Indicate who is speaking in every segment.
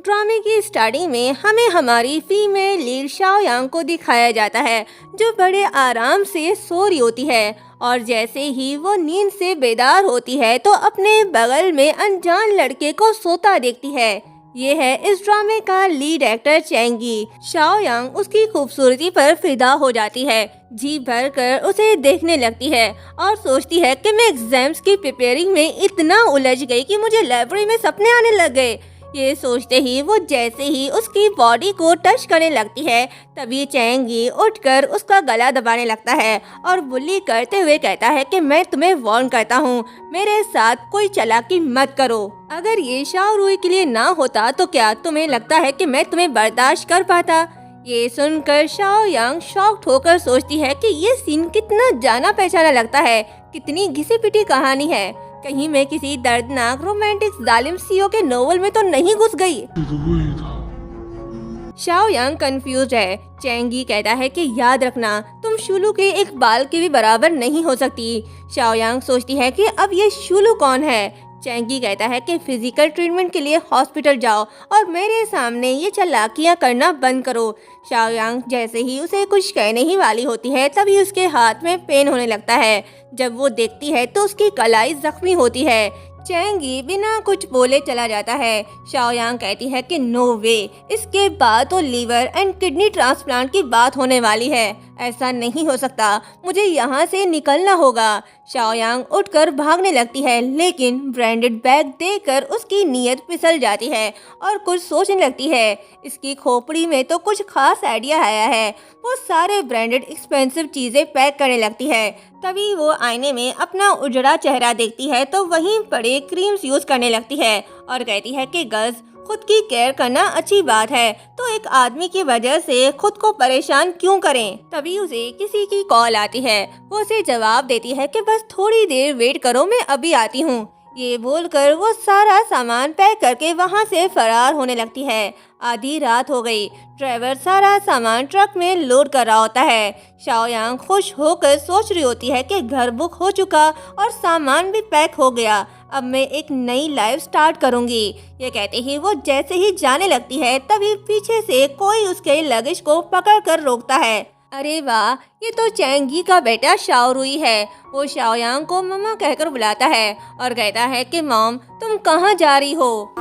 Speaker 1: ड्रामे की स्टार्टिंग में हमें हमारी फीमेल लीड शाओयांग को दिखाया जाता है, जो बड़े आराम से सो रही होती है और जैसे ही वो नींद से बेदार होती है तो अपने बगल में अनजान लड़के को सोता देखती है। ये है इस ड्रामे का लीड एक्टर चैंगी। शाओयांग उसकी खूबसूरती पर फिदा हो जाती है, जी भर कर उसे देखने लगती है और सोचती है कि मैं एग्जाम्स की प्रिपेयरिंग में इतना उलझ गई कि मुझे लाइब्रेरी में सपने आने लग गए। ये सोचते ही वो जैसे ही उसकी बॉडी को टच करने लगती है, तभी चैंगी उठकर उसका गला दबाने लगता है और बुली करते हुए कहता है कि मैं तुम्हें वार्न करता हूँ, मेरे साथ कोई चालाकी मत करो। अगर ये शाओरुई के लिए ना होता तो क्या तुम्हें लगता है कि मैं तुम्हें बर्दाश्त कर पाता? ये सुनकर शाओयांग शॉक्ड होकर सोचती है कि ये सीन कितना जाना पहचाना लगता है, कितनी घिसी पिटी कहानी है। कहीं मैं किसी दर्दनाक रोमांटिक जालिम सीओ के नोवेल में तो नहीं घुस गई। शाओयांग कंफ्यूज है। चैंगी कहता है कि याद रखना, तुम शुलू के एक बाल के भी बराबर नहीं हो सकती। शाओयांग सोचती है कि अब ये शुलू कौन है। चैंगी कहता है कि फिजिकल ट्रीटमेंट के लिए हॉस्पिटल जाओ और मेरे सामने ये चालाकियां करना बंद करो। शाओयांग जैसे ही उसे कुछ कहने ही वाली होती है, तभी उसके हाथ में पेन होने लगता है। जब वो देखती है तो उसकी कलाई जख्मी होती है। चैंगी बिना कुछ बोले चला जाता है। शाओयांग कहती है कि नो वे, इसके बाद तो लीवर एंड किडनी ट्रांसप्लांट की बात होने वाली है, ऐसा नहीं हो सकता, मुझे यहाँ से निकलना होगा। शाओयांग उठकर भागने लगती है, लेकिन ब्रांडेड बैग देखकर उसकी नीयत फिसल जाती है और कुछ सोचने लगती है। इसकी खोपड़ी में तो कुछ खास आइडिया आया है। वो सारे ब्रांडेड एक्सपेंसिव चीजें पैक करने लगती है। तभी वो आईने में अपना उजड़ा चेहरा देखती है तो वहीं पड़े क्रीम्स यूज करने लगती है और कहती है कि गर्ल्स, खुद की केयर करना अच्छी बात है, तो एक आदमी की वजह से खुद को परेशान क्यों करें। तभी उसे किसी की कॉल आती है। वो उसे जवाब देती है कि बस थोड़ी देर वेट करो, मैं अभी आती हूँ। ये बोलकर वो सारा सामान पैक करके वहाँ से फरार होने लगती है। आधी रात हो गई। ड्राइवर सारा सामान ट्रक में लोड कर रहा होता है। शाओयांग खुश होकर सोच रही होती है कि घर बुक हो चुका और सामान भी पैक हो गया, अब मैं एक नई लाइफ स्टार्ट करूंगी। ये कहते ही वो जैसे ही जाने लगती है, तभी पीछे से कोई उसके लगेज को पकड़ कर रोकता है। अरे वाह, ये तो चैंगी का बेटा शाओरुई है। वो शाओयांग को मम्मा कहकर बुलाता है और कहता है कि मॉम, तुम कहाँ जा रही हो?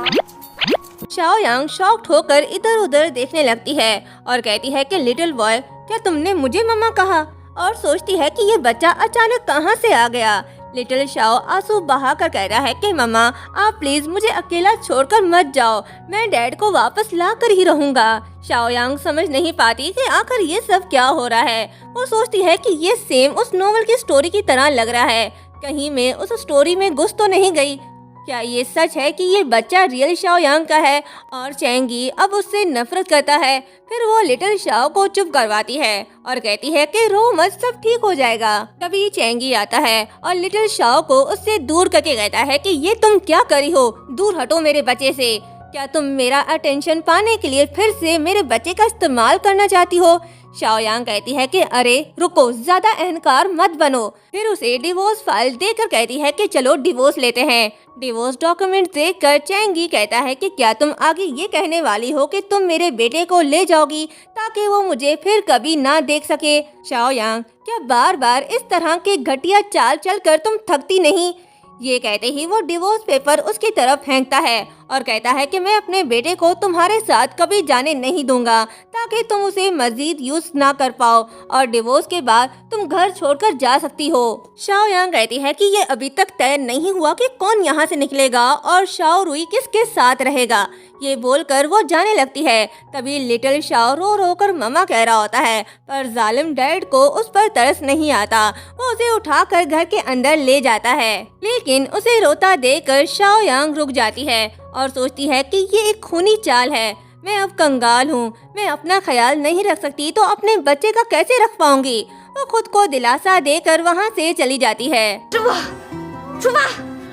Speaker 1: शाओयांग शॉक्ड होकर इधर उधर देखने लगती है और कहती है कि लिटिल बॉय, क्या तुमने मुझे मम्मा कहा? और सोचती है कि ये बच्चा अचानक कहाँ से आ गया। लिटिल शाओ आंसू बहाकर कहता है कि मम्मा, आप प्लीज मुझे अकेला छोड़कर मत जाओ, मैं डैड को वापस ला कर ही रहूंगा। शाओयांग समझ नहीं पाती कि आखिर ये सब क्या हो रहा है। वो सोचती है कि ये सेम उस नोवेल की स्टोरी की तरह लग रहा है, कहीं मैं उस स्टोरी में घुस तो नहीं गई। क्या ये सच है कि ये बच्चा रियल शाओयांग का है और चैंगी अब उससे नफरत करता है? फिर वो लिटिल शाओ को चुप करवाती है और कहती है कि रो मत, सब ठीक हो जाएगा। तभी चैंगी आता है और लिटिल शाओ को उससे दूर करके कहता है कि ये तुम क्या करी हो, दूर हटो मेरे बच्चे से। क्या तुम मेरा अटेंशन पाने के लिए फिर से मेरे बच्चे का इस्तेमाल करना चाहती हो? शाओयांग कहती है कि अरे रुको, ज्यादा अहंकार मत बनो। फिर उसे डिवोर्स फाइल देकर कहती है कि चलो डिवोर्स लेते हैं। डिवोर्स डॉक्यूमेंट देखकर चैंगी कहता है कि क्या तुम आगे ये कहने वाली हो कि तुम मेरे बेटे को ले जाओगी ताकि वो मुझे फिर कभी ना देख सके? शाओयांग, क्या बार बार इस तरह के घटिया चाल चलकर तुम थकती नहीं? ये कहते ही वो डिवोर्स पेपर उसकी तरफ फेंकता है और कहता है कि मैं अपने बेटे को तुम्हारे साथ कभी जाने नहीं दूंगा ताकि तुम उसे मजीद यूज ना कर पाओ और डिवोर्स के बाद तुम घर छोड़कर जा सकती हो। शाओयांग कहती है कि ये अभी तक तय नहीं हुआ कि कौन यहाँ से निकलेगा और शाओरुई किसके साथ रहेगा। ये बोलकर वो जाने लगती है। तभी लिटिल शाओ रो रो कर मम्मा कह रहा होता है, पर जालिम डैड को उस पर तरस नहीं आता। वो उसे उठाकर घर के अंदर ले जाता है, लेकिन उसे रोता देखकर शाओयांग रुक जाती है और सोचती है कि ये एक खूनी चाल है। मैं अब कंगाल हूँ, मैं अपना ख्याल नहीं रख सकती तो अपने बच्चे का कैसे रख पाऊंगी। वो खुद को दिलासा देकर वहाँ से चली जाती है।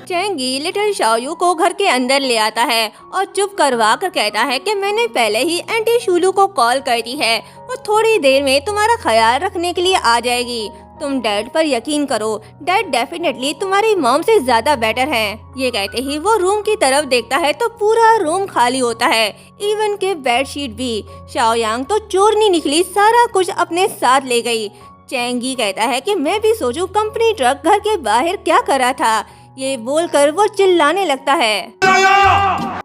Speaker 1: चैंगी लिटिल शाओयू को घर के अंदर ले आता है और चुप करवा कर कहता है कि मैंने पहले ही आंटी शुलू को कॉल कर दी है, वो थोड़ी देर में तुम्हारा ख्याल रखने के लिए आ जाएगी। तुम डैड पर यकीन करो, डैड डेफिनेटली तुम्हारी मॉम से ज्यादा बेटर हैं। ये कहते ही वो रूम की तरफ देखता है तो पूरा रूम खाली होता है, इवन के बेडशीट भी। शाओयांग तो चोरनी निकली, सारा कुछ अपने साथ ले गई। चैंगी कहता है कि मैं भी सोचूं कंपनी ट्रक घर के बाहर क्या कर रहा था। ये बोलकर वो चिल्लाने लगता है।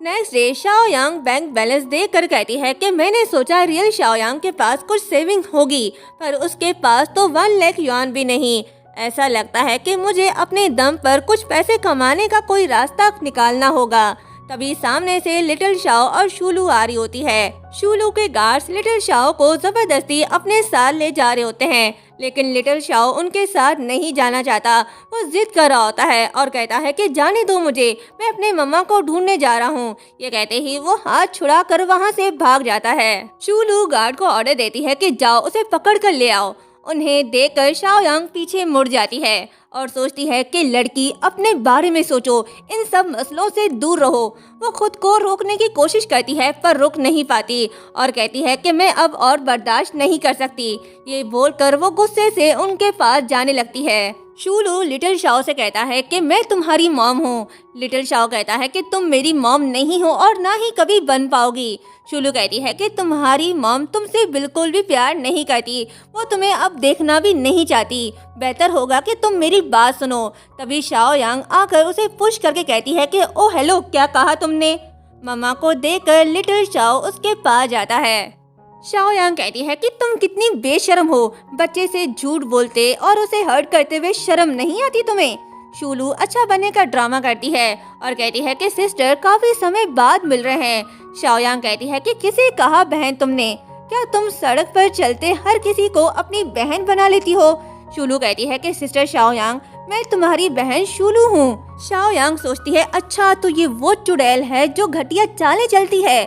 Speaker 1: नेक्स्ट डे शाओयांग बैंक बैलेंस देखकर कहती है कि मैंने सोचा रियल शाओयांग के पास कुछ सेविंग होगी, पर उसके पास तो 1 लाख युआन भी नहीं। ऐसा लगता है कि मुझे अपने दम पर कुछ पैसे कमाने का कोई रास्ता निकालना होगा। तभी सामने से लिटिल शाओ और शूलू आ रही होती है। शूलू के गार्ड्स लिटिल शाओ को जबरदस्ती अपने साथ ले जा रहे होते हैं, लेकिन लिटिल शाओ उनके साथ नहीं जाना चाहता। वो जिद कर रहा होता है और कहता है कि जाने दो मुझे, मैं अपने मम्मा को ढूंढने जा रहा हूँ। ये कहते ही वो हाथ छुड़ा कर वहाँ से भाग जाता है। शूलू गार्ड को ऑर्डर देती है कि जाओ उसे पकड़ कर ले आओ। उन्हें देखकर शाओयांग पीछे मुड़ जाती है और सोचती है कि लड़की अपने बारे में सोचो, इन सब मसलों से दूर रहो। वो खुद को रोकने की कोशिश करती है पर रुक नहीं पाती और कहती है कि मैं अब और बर्दाश्त नहीं कर सकती। ये बोलकर वो गुस्से से उनके पास जाने लगती है। शूलू लिटिल शाओ से कहता है कि मैं तुम्हारी मॉम हूँ। लिटिल शाओ कहता है कि तुम मेरी मॉम नहीं हो और ना ही कभी बन पाओगी। शूलू कहती है कि तुम्हारी मॉम तुमसे बिल्कुल भी प्यार नहीं करती, वो तुम्हें अब देखना भी नहीं चाहती। बेहतर होगा कि तुम मेरी बात सुनो। तभी शाओयांग आकर उसे पुश करके कहती है कि ओ हेलो, क्या कहा तुमने? मम्मा को देखकर लिटिल शाओ उसके पास जाता है। शाओयांग कहती है कि तुम कितनी बेशर्म हो, बच्चे से झूठ बोलते और उसे हर्ट करते हुए शर्म नहीं आती तुम्हें। शूलू अच्छा बनने का ड्रामा करती है और कहती है कि सिस्टर काफी समय बाद मिल रहे हैं। शाओयांग कहती है कि किसे कहा बहन तुमने? क्या तुम सड़क पर चलते हर किसी को अपनी बहन बना लेती हो? शूलू कहती है कि सिस्टर शाओयांग, मैं तुम्हारी बहन शूलू हूँ। शाओयांग सोचती है अच्छा तो ये वो चुड़ैल है जो घटिया चालें चलती है।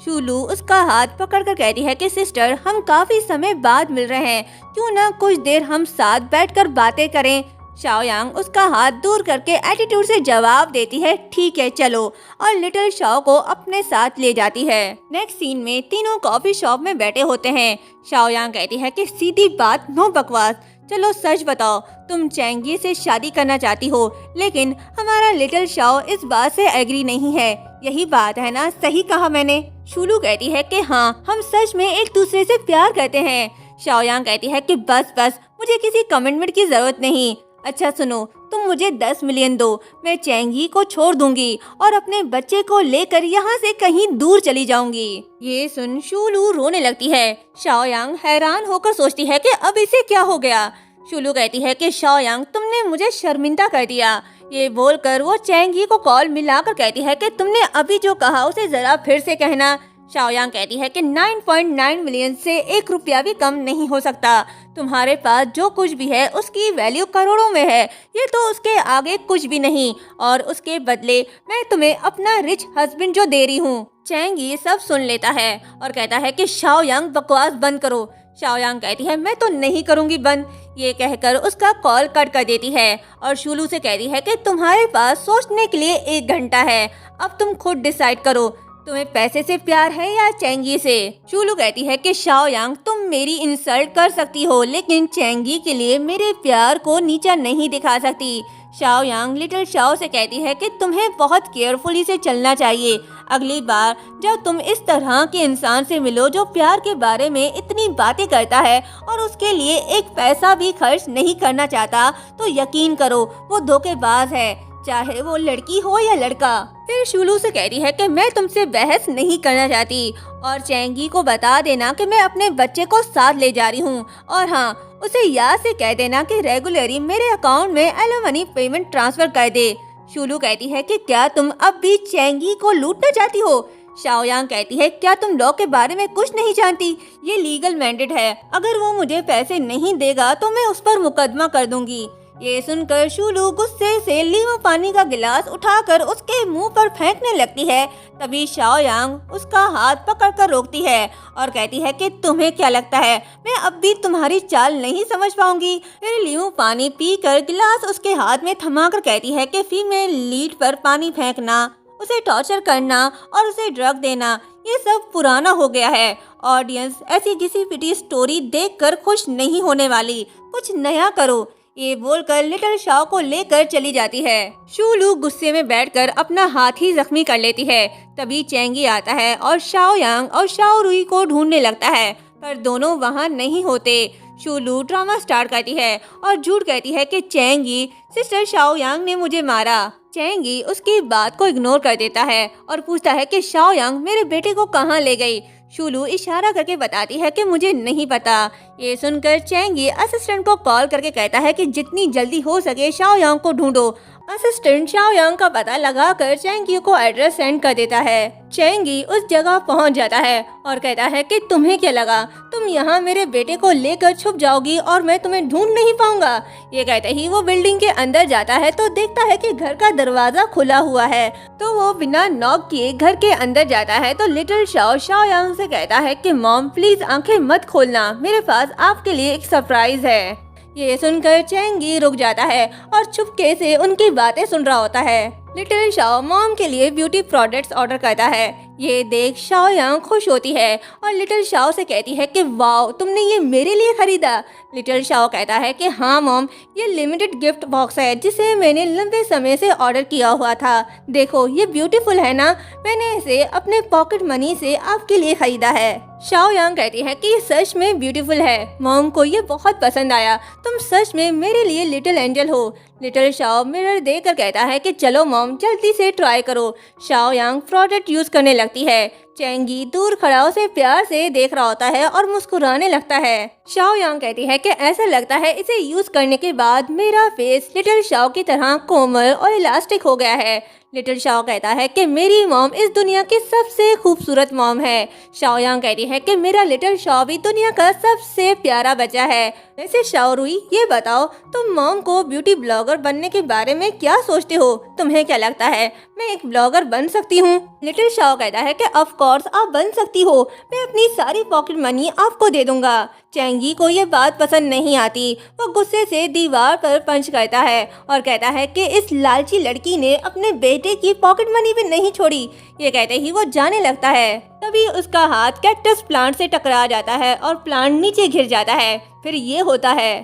Speaker 1: शूलू उसका हाथ पकड़कर कहती है कि सिस्टर, हम काफी समय बाद मिल रहे हैं, क्यों ना कुछ देर हम साथ बैठकर बातें करें। शाओयांग उसका हाथ दूर करके एटीट्यूड से जवाब देती है ठीक है चलो, और लिटिल शाओ को अपने साथ ले जाती है। नेक्स्ट सीन में तीनों कॉफी शॉप में बैठे होते हैं। शाओयांग कहती है कि सीधी बात, नो बकवास, चलो सच बताओ, तुम चैंगी से शादी करना चाहती हो, लेकिन हमारा लिटिल शाओ इस बात से एग्री नहीं है, यही बात है ना? सही कहा मैंने। शूलू कहती है कि हाँ, हम सच में एक दूसरे से प्यार करते हैं। शाओयांग कहती है कि बस बस, मुझे किसी कमिटमेंट की जरूरत नहीं। अच्छा सुनो, तुम मुझे 10 मिलियन दो, मैं चैंगी को छोड़ दूंगी और अपने बच्चे को लेकर यहाँ से कहीं दूर चली जाऊंगी। ये सुन शूलू रोने लगती है। शाओयांग हैरान होकर सोचती है कि अब इसे क्या हो गया। शूलू कहती है कि शाओयांग, तुमने मुझे शर्मिंदा कर दिया। ये बोलकर वो चैंगी को कॉल मिलाकर कहती है कि तुमने अभी जो कहा उसे जरा फिर से कहना। शाओयांग कहती है कि 9.9 मिलियन से 1 रुपया भी कम नहीं हो सकता। तुम्हारे पास जो कुछ भी है उसकी वैल्यू करोड़ों में है, ये तो उसके आगे कुछ भी नहीं, और उसके बदले मैं तुम्हें अपना रिच हस्बैंड जो दे रही हूँ। चैंगी सब सुन लेता है और कहता है कि शाओयांग बकवास बंद करो। शाओयांग कहती है मैं तो नहीं करूँगी बंद। ये कहकर उसका कॉल कट कर देती है और शूलू से कहती है कि तुम्हारे पास सोचने के लिए 1 घंटा है, अब तुम खुद डिसाइड करो, तुम्हें पैसे से प्यार है या चैंगी से। शूलू कहती है कि शाओयांग, तुम मेरी इंसल्ट कर सकती हो, लेकिन चैंगी के लिए मेरे प्यार को नीचा नहीं दिखा सकती। शाओयांग लिटिल शाओ से कहती है कि तुम्हें बहुत केयरफुली से चलना चाहिए। अगली बार जब तुम इस तरह के इंसान से मिलो जो प्यार के बारे में इतनी बातें करता है और उसके लिए 1 पैसा भी खर्च नहीं करना चाहता, तो यकीन करो वो धोखेबाज है, चाहे वो लड़की हो या लड़का। फिर शूलू से कहती है कि मैं तुमसे बहस नहीं करना चाहती और चैंगी को बता देना कि मैं अपने बच्चे को साथ ले जा रही हूँ, और हाँ, उसे याद से कह देना कि रेगुलरली मेरे अकाउंट में एलिमनी पेमेंट ट्रांसफर कर दे। शूलू कहती है कि क्या तुम अब भी चैंगी को लूटना चाहती हो? शाओयांग कहती है क्या तुम लॉ के बारे में कुछ नहीं जानती? ये लीगल मैंडेट है, अगर वो मुझे पैसे नहीं देगा तो मैं उस पर मुकदमा कर दूंगी। ये सुनकर शूलू गुस्से से लीमू पानी का गिलास उठाकर उसके मुंह पर फेंकने लगती है। तभी शाओयांग उसका हाथ पकड़कर रोकती है और कहती है कि तुम्हें क्या लगता है मैं अब भी तुम्हारी चाल नहीं समझ पाऊंगी? फिर लीमू पानी पीकर गिलास उसके हाथ में थमाकर कहती है कि फीमेल लीड पर पानी फेंकना, उसे टॉर्चर करना और उसे ड्रग देना, ये सब पुराना हो गया है। ऑडियंस ऐसी घिसी पिटी स्टोरी देखकर खुश नहीं होने वाली, कुछ नया करो। ये बोलकर लिटिल शाओ को लेकर चली जाती है। शूलू गुस्से में बैठकर अपना हाथ ही जख्मी कर लेती है। तभी चैंगी आता है और शाओ यांग और शाओ रुई को ढूंढने लगता है, पर दोनों वहाँ नहीं होते। शूलू ड्रामा स्टार्ट करती है और झूठ कहती है कि चैंगी सिस्टर शाओ यांग ने मुझे मारा। चैंगी उसकी बात को इग्नोर कर देता है और पूछता है कि शाओ यांग मेरे बेटे को कहाँ ले गई। शूलू इशारा करके बताती है कि मुझे नहीं पता। ये सुनकर चैंगी असिस्टेंट को कॉल करके कहता है कि जितनी जल्दी हो सके शाओ यांग को ढूंढो। असिस्टेंट शाओ यांग का पता लगाकर चैंगी को एड्रेस सेंड कर देता है। चैंगी उस जगह पहुंच जाता है और कहता है कि तुम्हें क्या लगा, तुम यहाँ मेरे बेटे को लेकर छुप जाओगी और मैं तुम्हें ढूंढ नहीं पाऊंगा। ये कहते ही वो बिल्डिंग के अंदर जाता है तो देखता है कि घर का दरवाजा खुला हुआ है, तो वो बिना नॉक किए घर के अंदर जाता है। तो लिटिल शाओ शाओ यांग से कहता है कि मॉम प्लीज आंखें मत खोलना, मेरे पास आपके लिए एक सरप्राइज है। ये सुनकर चैंगी रुक जाता है और चुपके से उनकी बातें सुन रहा होता है। लिटिल शाओ मॉम के लिए ब्यूटी प्रोडक्ट्स ऑर्डर करता है। ये देख शाओ यांग खुश होती है और लिटिल शाओ से कहती है कि वाओ तुमने ये मेरे लिए खरीदा। लिटिल शाओ कहता है कि हाँ मॉम, ये लिमिटेड गिफ्ट बॉक्स है जिसे मैंने लंबे समय से ऑर्डर किया हुआ था। देखो ये ब्यूटीफुल है ना, मैंने इसे अपने पॉकेट मनी से आपके लिए खरीदा है। शाओ यांग कहती है कि ये सच में ब्यूटीफुल है, मॉम को ये बहुत पसंद आया, तुम सच में मेरे लिए लिटिल एंजल हो। लिटिल शाओ मिरर देकर कहता है कि चलो मॉम जल्दी से ट्राई करो। शाओ यांग प्रोडक्ट यूज करने लगती है। चैंगी दूर खड़ा उसे प्यार से देख रहा होता है और मुस्कुराने लगता है। शाओ यांग कहती है कि ऐसा लगता है इसे यूज करने के बाद मेरा फेस लिटिल शाओ की तरह कोमल और इलास्टिक हो गया है। लिटिल शाओ कहता है कि मेरी मॉम इस दुनिया की सबसे खूबसूरत मॉम है। शाओ यांग कहती है कि मेरा लिटिल शाओ भी दुनिया का सबसे प्यारा बच्चा है। वैसे शाओ रुई ये बताओ, तुम मॉम को ब्यूटी ब्लॉगर बनने के बारे में क्या सोचते हो? तुम्हें क्या लगता है मैं एक ब्लॉगर बन सकती हूँ? लिटिल शाओ कहता है कि ऑफ कोर्स आप बन सकती हो, मैं अपनी सारी पॉकेट मनी आपको दे दूंगा। चैंगी को ये बात पसंद नहीं आती, वो गुस्से से दीवार पर पंच करता है और कहता है कि इस लालची लड़की ने अपने बेटे की पॉकेट मनी भी नहीं छोड़ी। ये कहते ही वो जाने लगता है। तभी उसका हाथ कैक्टस प्लांट से टकरा जाता है और प्लांट नीचे गिर जाता है। फिर ये होता है।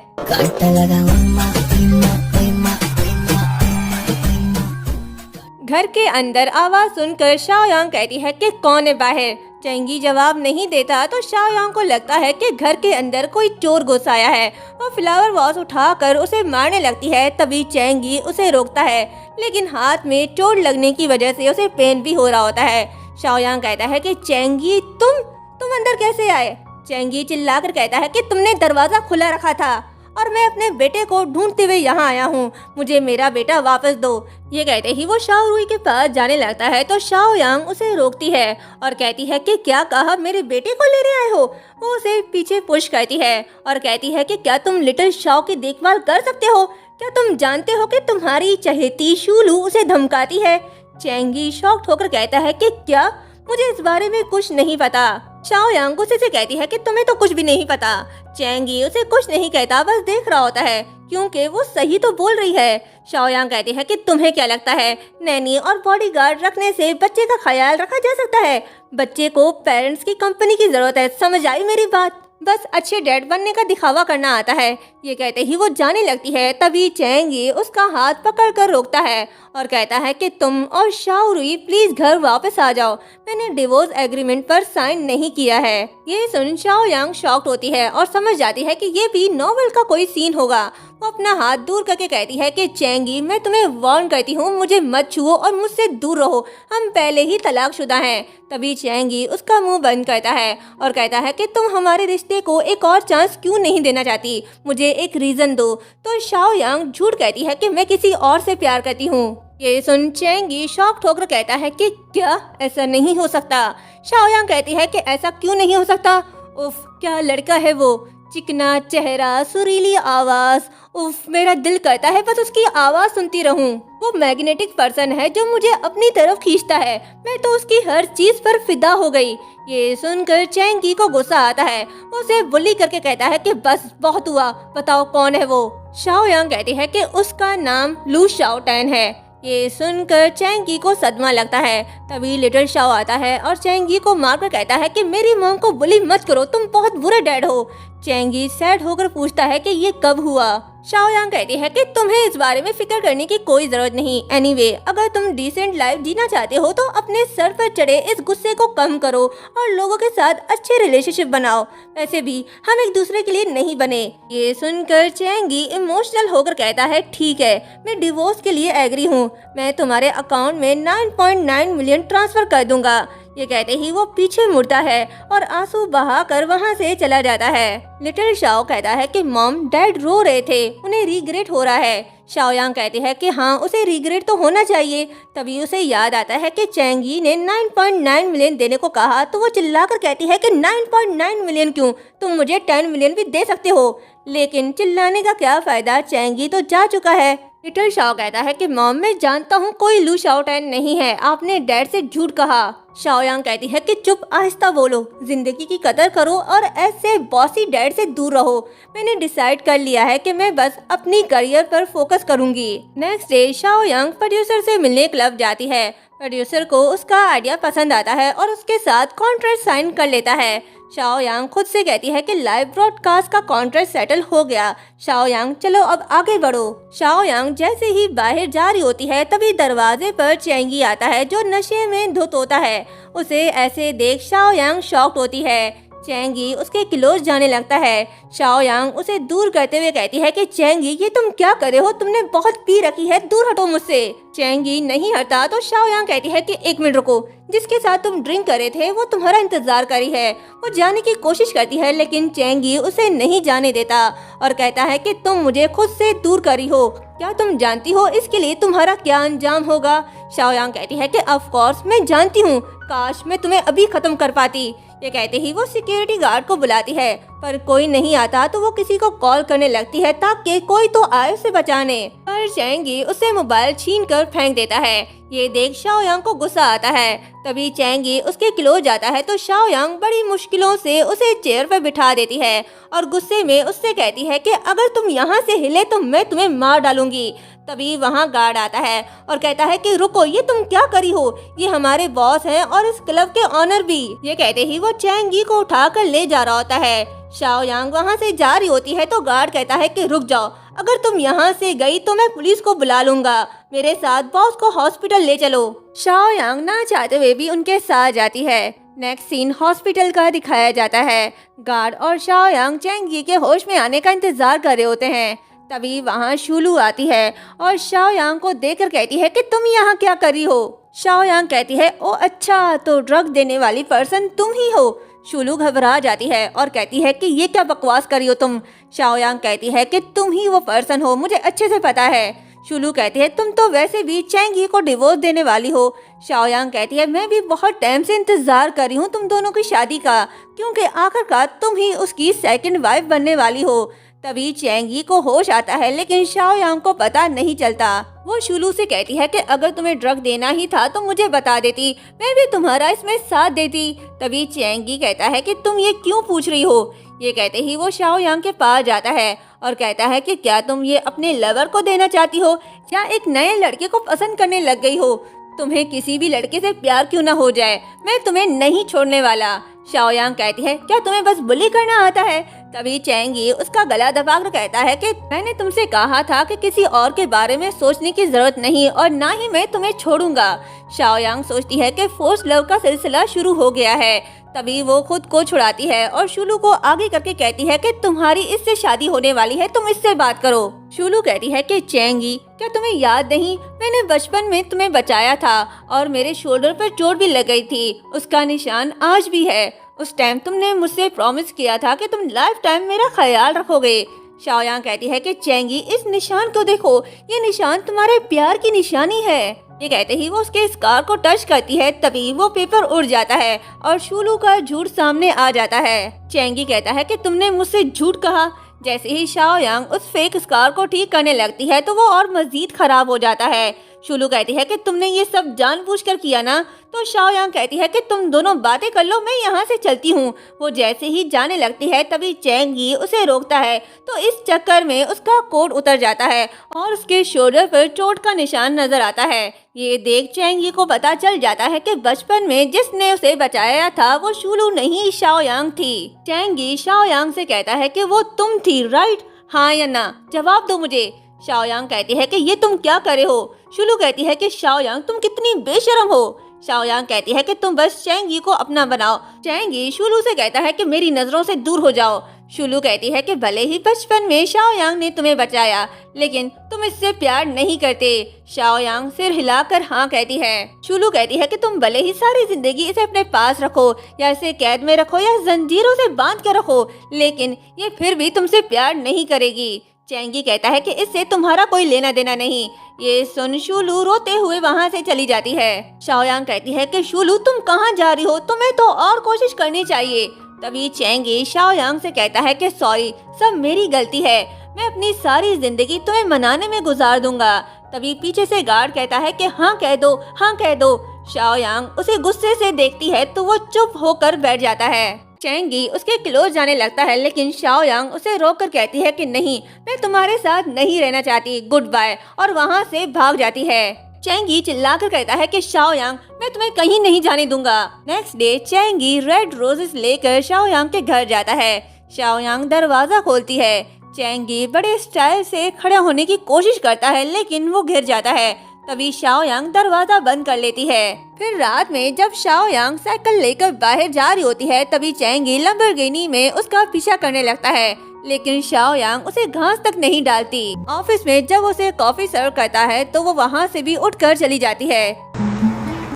Speaker 1: घर के अंदर आवाज सुनकर शाओ यांग कहती है कि कौन है बाहर। चैंगी जवाब नहीं देता तो शाओ यांग को लगता है कि घर के अंदर कोई चोर घुस आया है। वो फ्लावर वास उठाकर उसे मारने लगती है। तभी चैंगी उसे रोकता है, लेकिन हाथ में चोट लगने की वजह से उसे पेन भी हो रहा होता है। शाओ यांग कहता है कि चैंगी तुम अंदर कैसे आए? चैंगी चिल्लाकर कहता है कि तुमने दरवाजा खुला रखा था और मैं अपने बेटे को ढूंढते हुए यहाँ आया हूँ, मुझे मेरा बेटा वापस दो। ये कहते ही वो शाओ रुई के पास जाने लगता है तो शाओ यांग उसे रोकती है और कहती है कि क्या कहा, मेरे बेटे को लेने आए हो? वो उसे पीछे पुश करती है और कहती है कि क्या तुम लिटिल शाओ की देखभाल कर सकते हो? क्या तुम जानते हो कि तुम्हारी चहेती शूलू उसे धमकाती है? चैंगी शॉक्ड होकर कहता है कि क्या, मुझे इस बारे में कुछ नहीं पता। शाओ यांग गुस्से से कहती है कि तुम्हें तो कुछ भी नहीं पता। चैंगी उसे कुछ नहीं कहता, बस देख रहा होता है क्योंकि वो सही तो बोल रही है। शाओ यांग कहती है कि तुम्हें क्या लगता है नैनी और बॉडीगार्ड रखने से बच्चे का ख्याल रखा जा सकता है? बच्चे को पेरेंट्स की कंपनी की जरूरत है, समझ आई मेरी बात? बस अच्छे डैड बनने का दिखावा करना आता है। ये कहते ही वो जाने लगती है। तभी चैंगी उसका हाथ पकड़कर रोकता है और कहता है कि तुम और शाओ रुई प्लीज घर वापस आ जाओ, मैंने डिवोर्स एग्रीमेंट पर साइन नहीं किया है। ये सुन शाओ यांग शॉक्ड होती है और समझ जाती है कि ये भी नॉवेल का कोई सीन होगा। वो अपना हाथ दूर करके कहती है कि चैंगी मैं तुम्हें वार्न करती हूँ, मुझे मत छुओ और मुझसे दूर रहो, हम पहले ही तलाकशुदा हैं। तभी चैंगी उसका मुंह बंद करता है और कहता है कि तुम हमारे रिश्ते को एक और चांस क्यों नहीं देना चाहती, मुझे एक रीजन दो। तो शाओ यांग झूठ कहती है कि मैं किसी और से प्यार करती हूँ। ये सुन चैंगी शॉक्ड होकर कहता है कि क्या, ऐसा नहीं हो सकता। शाओ यांग कहती है कि ऐसा क्यों नहीं हो सकता? उफ क्या लड़का है वो, चिकना चेहरा, सुरीली आवाज, उफ मेरा दिल करता है बस उसकी आवाज सुनती रहूं। वो मैग्नेटिक पर्सन है जो मुझे अपनी तरफ खींचता है, मैं तो उसकी हर चीज पर फिदा हो गई। ये सुनकर चैंगी को गुस्सा आता है, वो उसे बुली करके कहता है कि बस बहुत हुआ, बताओ कौन है वो? शाओ यांग कहती है कि उसका नाम लू शाओ टैन है। ये सुनकर चैंगी को सदमा लगता है। तभी लिटिल शाओ आता है और चैंगी को मारकर कहता है कि मेरी मॉम को बुली मत करो, तुम बहुत बुरे डैड हो। चैंगी सैड होकर पूछता है कि ये कब हुआ। शाओयांग कहती है कि तुम्हें इस बारे में फिक्र करने की कोई जरूरत नहीं। एनीवे, अगर तुम डिसेंट लाइफ जीना चाहते हो तो अपने सर पर चढ़े इस गुस्से को कम करो और लोगों के साथ अच्छे रिलेशनशिप बनाओ। वैसे भी हम एक दूसरे के लिए नहीं बने। ये सुनकर चैंगी इमोशनल होकर कहता है ठीक है, मैं डिवोर्स के लिए एग्री हूँ। मैं तुम्हारे अकाउंट में 9.9 मिलियन ट्रांसफर कर दूंगा। ये कहते ही वो पीछे मुड़ता है और आंसू बहाकर वहाँ से चला जाता है। लिटिल शाओ कहता है कि मॉम डैड रो रहे थे, उन्हें रिग्रेट हो रहा है। शाओयांग कहती है कि हाँ, उसे रिग्रेट तो होना चाहिए। तभी उसे याद आता है कि चैंगी ने 9.9 मिलियन देने को कहा तो वो चिल्लाकर कहती है कि 9.9 मिलियन क्यों, तुम मुझे 10 मिलियन भी दे सकते हो। लेकिन चिल्लाने का क्या फायदा, चैंगी तो जा चुका है। लिटिल शाओ कहता है कि मॉम मैं जानता हूँ कोई लू शाओटैन नहीं है, आपने डैड से झूठ कहा। शाओयांग कहती है कि चुप, आहिस्ता बोलो, जिंदगी की कदर करो और ऐसे बॉसी डैड से दूर रहो। मैंने डिसाइड कर लिया है कि मैं बस अपनी करियर पर फोकस करूंगी। नेक्स्ट डे शाओयांग प्रोड्यूसर से मिलने क्लब जाती है। प्रोड्यूसर को उसका आइडिया पसंद आता है और उसके साथ कॉन्ट्रैक्ट साइन कर लेता है। शाओयांग खुद से कहती है कि लाइव ब्रॉडकास्ट का कॉन्ट्रैक्ट सेटल हो गया। शाओयांग चलो अब आगे बढ़ो। शाओयांग जैसे ही बाहर जा रही होती है तभी दरवाजे पर चैंगी आता है जो नशे में धुत होता है। उसे ऐसे देख शाओयांग शॉक्ड होती है। चैंगी उसके क्लोज जाने लगता है। शाओयांग उसे दूर करते हुए कहती है कि चैंगी ये तुम क्या कर रहे हो, तुमने बहुत पी रखी है, दूर हटो मुझसे। चैंगी नहीं हटता तो शाओयांग कहती है कि एक मिनट रुको, जिसके साथ तुम ड्रिंक कर रहे थे वो तुम्हारा इंतजार कर रही है। वो जाने की कोशिश करती है लेकिन चैंगी उसे नहीं जाने देता और कहता है कि तुम मुझे खुद से दूर करी हो, क्या तुम जानती हो इसके लिए तुम्हारा क्या अंजाम होगा। शाओयांग कहती है कि ऑफ कोर्स मैं जानती हूँ, काश मैं तुम्हें अभी खत्म कर पाती। ये कहते ही वो सिक्योरिटी गार्ड को बुलाती है पर कोई नहीं आता तो वो किसी को कॉल करने लगती है ताकि कोई तो आए उसे बचाने। पर चैंगी उसे मोबाइल छीन कर फेंक देता है। ये देख शाओयांग को गुस्सा आता है। तभी चैंगी उसके क्लोज जाता है तो शाओयांग बड़ी मुश्किलों से उसे चेयर पर बिठा देती है और गुस्से में उससे कहती है कि अगर तुम यहाँ से हिले तो मैं तुम्हें मार डालूंगी। तभी वहाँ गार्ड आता है और कहता है कि रुको, ये तुम क्या करी हो, ये हमारे बॉस हैं और इस क्लब के ऑनर भी। ये कहते ही वो चैंगी को उठाकर ले जा रहा होता है। शाओयांग वहाँ से जा रही होती है तो गार्ड कहता है कि रुक जाओ, अगर तुम यहाँ से गई तो मैं पुलिस को बुला लूंगा, मेरे साथ बॉस को हॉस्पिटल ले चलो। शाओयांग ना चाहते हुए भी उनके साथ जाती है। नेक्स्ट सीन हॉस्पिटल का दिखाया जाता है। गार्ड और शाओयांग चैंगी के होश में आने का इंतजार कर रहे होते हैं। तभी वहाँ शुलू आती है और शाओयांग को देखकर कहती है कि तुम यहाँ क्या कर रही हो। शाओयांग कहती है ओ अच्छा, तो ड्रग देने वाली पर्सन तुम ही हो। शुलू घबरा जाती है और कहती है कि ये क्या बकवास कर रही हो तुम। शाओयांग कहती है कि तुम ही वो पर्सन हो, मुझे अच्छे से पता है। शुलू कहती है तुम तो वैसे भी चैंगी को डिवोर्स देने वाली हो। शाओयांग कहती है मैं भी बहुत टाइम से इंतजार कर रही हूँ तुम दोनों की शादी का, क्योंकि आखिरकार तुम ही उसकी सेकंड वाइफ बनने वाली हो। तभी चैंगी को होश आता है लेकिन शाओयांग को पता नहीं चलता। वो शुलू से कहती है कि अगर तुम्हें ड्रग देना ही था तो मुझे बता देती, मैं भी तुम्हारा इसमें साथ देती। तभी चैंगी कहता है कि तुम ये क्यों पूछ रही हो। ये कहते ही वो शाओयांग के पास जाता है और कहता है कि क्या तुम ये अपने लवर को देना चाहती हो या एक नए लड़के को पसंद करने लग गई हो। तुम्हें किसी भी लड़के से प्यार क्यों ना हो जाए, मैं तुम्हें नहीं छोड़ने वाला। शाओयांग कहती है क्या तुम्हें बस बुली करना आता है। तभी चैंगी उसका गला दबाकर कहता है कि मैंने तुमसे कहा था कि किसी और के बारे में सोचने की जरूरत नहीं और ना ही मैं तुम्हें छोड़ूंगा। शाओयांग सोचती है कि फोर्स लव का सिलसिला शुरू हो गया है। तभी वो खुद को छुड़ाती है और शुलू को आगे करके कहती है कि तुम्हारी इससे शादी होने वाली है, तुम इससे बात करो। शुलू कहती है कि चैंगी क्या तुम्हें याद नहीं, मैंने बचपन में तुम्हें बचाया था और मेरे शोल्डर पर चोट भी लग गई थी, उसका निशान आज भी है। उस टाइम तुमने मुझसे प्रॉमिस किया था कि तुम लाइफ टाइम मेरा ख्याल रखोगे। शाओयांग कहती है कि चैंगी इस निशान को देखो, ये निशान तुम्हारे प्यार की निशानी है। ये कहते ही वो उसके स्कार को टच करती है। तभी वो पेपर उड़ जाता है और शुलू का झूठ सामने आ जाता है। चैंगी कहता है कि तुमने मुझसे झूठ कहा। जैसे ही शाओयांग उस फेक स्कार को ठीक करने लगती है तो वो और मजीद खराब हो जाता है। शुलू कहती है कि तुमने ये सब जानबूझकर किया ना। तो शाओयांग कहती है कि तुम दोनों बातें कर लो, मैं यहाँ से चलती हूँ। वो जैसे ही जाने लगती है तभी चैंगी उसे रोकता है। तो इस चक्कर में उसका कोट उतर जाता है और उसके शोल्डर पर चोट का निशान नजर आता है। ये देख चैंगी को पता चल जाता है कि बचपन में जिसने उसे बचाया था वो शुलू नहीं शाओयांग थी। चैंगी शाओयांग से कहता है कि वो तुम थी, राइट? हाँ या ना, जवाब दो मुझे। शाओयांग कहती है कि ये तुम क्या करे हो। शुलू कहती है कि शाओयांग तुम कितनी बेशरम हो। शाओयांग कहती है कि तुम बस चैंगी को अपना बनाओ। चैंगी शुलू से कहता है कि मेरी नजरों से दूर हो जाओ। शुलू कहती है कि भले ही बचपन में शाओयांग ने तुम्हें बचाया, लेकिन तुम इससे प्यार नहीं करते। शाओयांग सिर हिलाकर हाँ कहती है। शुलू कहती है कि तुम भले ही सारी जिंदगी इसे अपने पास रखो या इसे कैद में रखो या जंजीरों से बांध कर रखो, लेकिन ये फिर भी तुमसे प्यार नहीं करेगी। चैंगी कहता है कि इससे तुम्हारा कोई लेना देना नहीं। ये सुन शुलू रोते हुए वहाँ से चली जाती है। शाओयांग कहती है कि शुलू तुम कहाँ जा रही हो, तुम्हें तो और कोशिश करनी चाहिए। तभी चैंगी शाओयांग से कहता है कि सॉरी, सब मेरी गलती है, मैं अपनी सारी जिंदगी तुम्हें मनाने में गुजार दूंगा। तभी पीछे से गार्ड कहता है कि हाँ कह दो, हाँ कह दो। शाओयांग उसे गुस्से से देखती है तो वो चुप होकर बैठ जाता है। चैंगी उसके क्लोज जाने लगता है, लेकिन शाओयांग उसे रोककर कहती है कि नहीं, मैं तुम्हारे साथ नहीं रहना चाहती, गुड बाय, और वहाँ से भाग जाती है। चैंगी चिल्लाकर कहता है कि शाओयांग मैं तुम्हें कहीं नहीं जाने दूंगा। Next day Changi red roses लेकर शाओयांग के घर जाता है। शाओयांग दरवाजा खोलती है। चैंगी बड़े स्टाइल से खड़े होने की कोशिश करता है, लेकिन वो गिर जाता है। तभी शाओयांग दरवाजा बंद कर लेती है। फिर रात में जब शाओयांग साइकिल लेकर बाहर जा रही होती है तभी चैंगी लैम्बोर्गिनी में उसका पीछा करने लगता है, लेकिन शाओयांग उसे घास तक नहीं डालती। ऑफिस में जब उसे कॉफी सर्व करता है तो वो वहाँ से भी उठकर चली जाती है।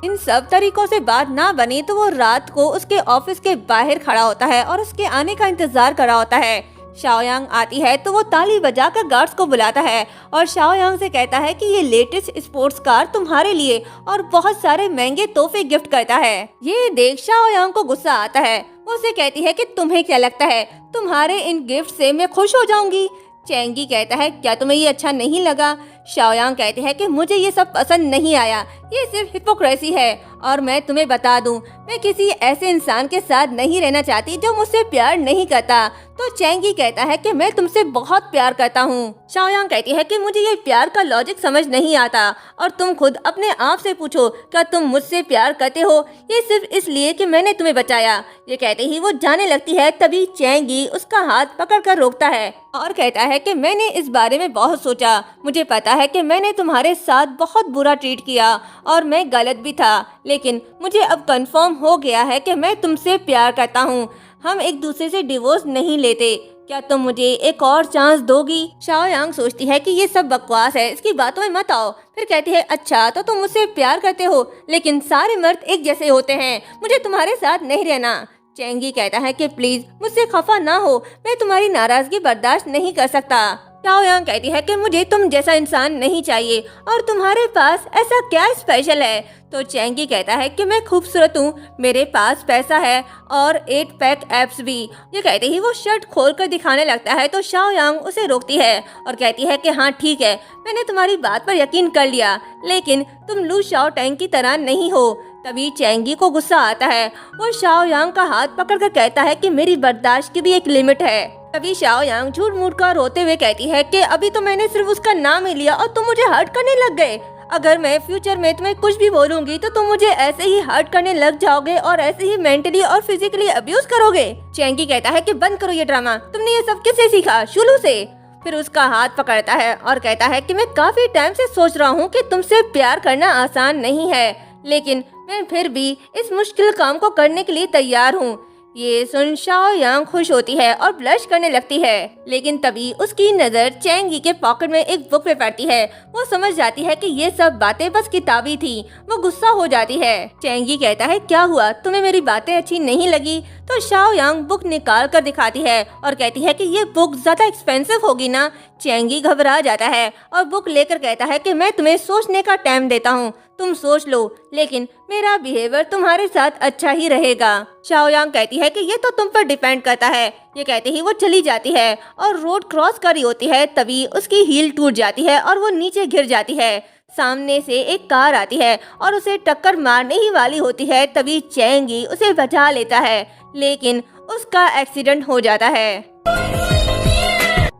Speaker 1: इन सब तरीकों से बात ना बनी तो वो रात को उसके ऑफिस के बाहर खड़ा होता है और उसके आने का इंतजार कर रहा होता है। शाओयांग आती है तो वो ताली बजाकर गार्ड्स को बुलाता है और शाओयांग से कहता है कि ये लेटेस्ट स्पोर्ट्स कार तुम्हारे लिए और बहुत सारे महंगे तोहफे गिफ्ट करता है। ये देख शाओयांग को गुस्सा आता है। वो उसे कहती है कि तुम्हें क्या लगता है तुम्हारे इन गिफ्ट से मैं खुश हो जाऊंगी? चैंगी कहता है क्या तुम्हें ये अच्छा नहीं लगा? शाओयांग कहते हैं कि मुझे ये सब पसंद नहीं आया, ये सिर्फ हिपोक्रेसी है और मैं तुम्हें बता दूं, मैं किसी ऐसे इंसान के साथ नहीं रहना चाहती जो मुझसे प्यार नहीं करता। तो चैंगी कहता है कि मैं तुमसे बहुत प्यार करता हूँ। शाओयांग कहती है कि मुझे ये प्यार का लॉजिक समझ नहीं आता और तुम खुद अपने आप से पूछो क्या तुम मुझसे प्यार करते हो, ये सिर्फ इसलिए कि मैंने तुम्हें बचाया। ये कहते ही वो जाने लगती है। तभी चैंगी उसका हाथ पकड़कर रोकता है और कहता है कि मैंने इस बारे में बहुत सोचा, मुझे पता है कि मैंने तुम्हारे साथ बहुत बुरा ट्रीट किया और मैं गलत भी था, लेकिन मुझे अब कंफर्म हो गया है कि मैं तुमसे प्यार करता हूँ। हम एक दूसरे से डिवोर्स नहीं लेते, क्या तुम मुझे एक और चांस दोगी? शाओयांग सोचती है कि ये सब बकवास है, इसकी बातों में मत आओ। फिर कहती है अच्छा तो तुम मुझसे प्यार करते हो, लेकिन सारे मर्द एक जैसे होते हैं, मुझे तुम्हारे साथ नहीं रहना। चैंगी कहता है कि प्लीज मुझसे खफा ना हो, मैं तुम्हारी नाराजगी बर्दाश्त नहीं कर सकता। शाओयांग कहती है कि मुझे तुम जैसा इंसान नहीं चाहिए और तुम्हारे पास ऐसा क्या स्पेशल है? तो चैंगी कहता है कि मैं खूबसूरत हूँ, मेरे पास पैसा है और 8 पैक एब्स भी। ये कहते ही वो शर्ट खोलकर दिखाने लगता है तो शाओयांग उसे रोकती है और कहती है कि हाँ ठीक है, मैंने तुम्हारी बात पर यकीन कर लिया, लेकिन तुम लू शाओटैंग की तरह नहीं हो। तभी चैंगी को गुस्सा आता है। वो शाओयांग का हाथ पकड़कर कहता है कि मेरी बर्दाश्त की भी एक लिमिट है। तभी शाओयांग झूठ मूठ कर रोते हुए कहती है कि अभी तो मैंने सिर्फ उसका नाम ही लिया और तुम मुझे हर्ट करने लग गए। अगर मैं फ्यूचर में तुम्हें कुछ भी बोलूंगी तो तुम मुझे ऐसे ही हर्ट करने लग जाओगे और ऐसे ही मेंटली और फिजिकली अब्यूज करोगे। चैंगी कहता है कि बंद करो ये ड्रामा, तुमने ये सब किससे सीखा? शुलू से। फिर उसका हाथ पकड़ता है और कहता है कि मैं काफी टाइम से सोच रहा हूँ कि तुमसे प्यार करना आसान नहीं है, लेकिन मैं फिर भी इस मुश्किल काम को करने के लिए तैयार हूँ। ये सुन शाओयांग खुश होती है और ब्लश करने लगती है, लेकिन तभी उसकी नजर चैंगी के पॉकेट में एक बुक पे पड़ती है। वो समझ जाती है कि ये सब बातें बस किताबी थी। वो गुस्सा हो जाती है। चैंगी कहता है क्या हुआ, तुम्हें मेरी बातें अच्छी नहीं लगी? तो शाओयांग बुक निकाल कर दिखाती है और कहती है कि ये बुक ज्यादा एक्सपेंसिव होगी ना। चैंगी घबरा जाता है और बुक लेकर कहता है कि मैं तुम्हें सोचने का टाइम देता हूँ, तुम सोच लो, लेकिन मेरा बिहेवियर तुम्हारे साथ अच्छा ही रहेगा। शाओयांग कहती है कि ये तो तुम पर डिपेंड करता है। ये कहते ही वो चली जाती है और रोड क्रॉस कर रही होती है। तभी उसकी हील टूट जाती है और वो नीचे गिर जाती है। सामने से एक कार आती है और उसे टक्कर मारने ही वाली होती है। तभी चैंगी उसे बचा लेता है, लेकिन उसका एक्सीडेंट हो जाता है।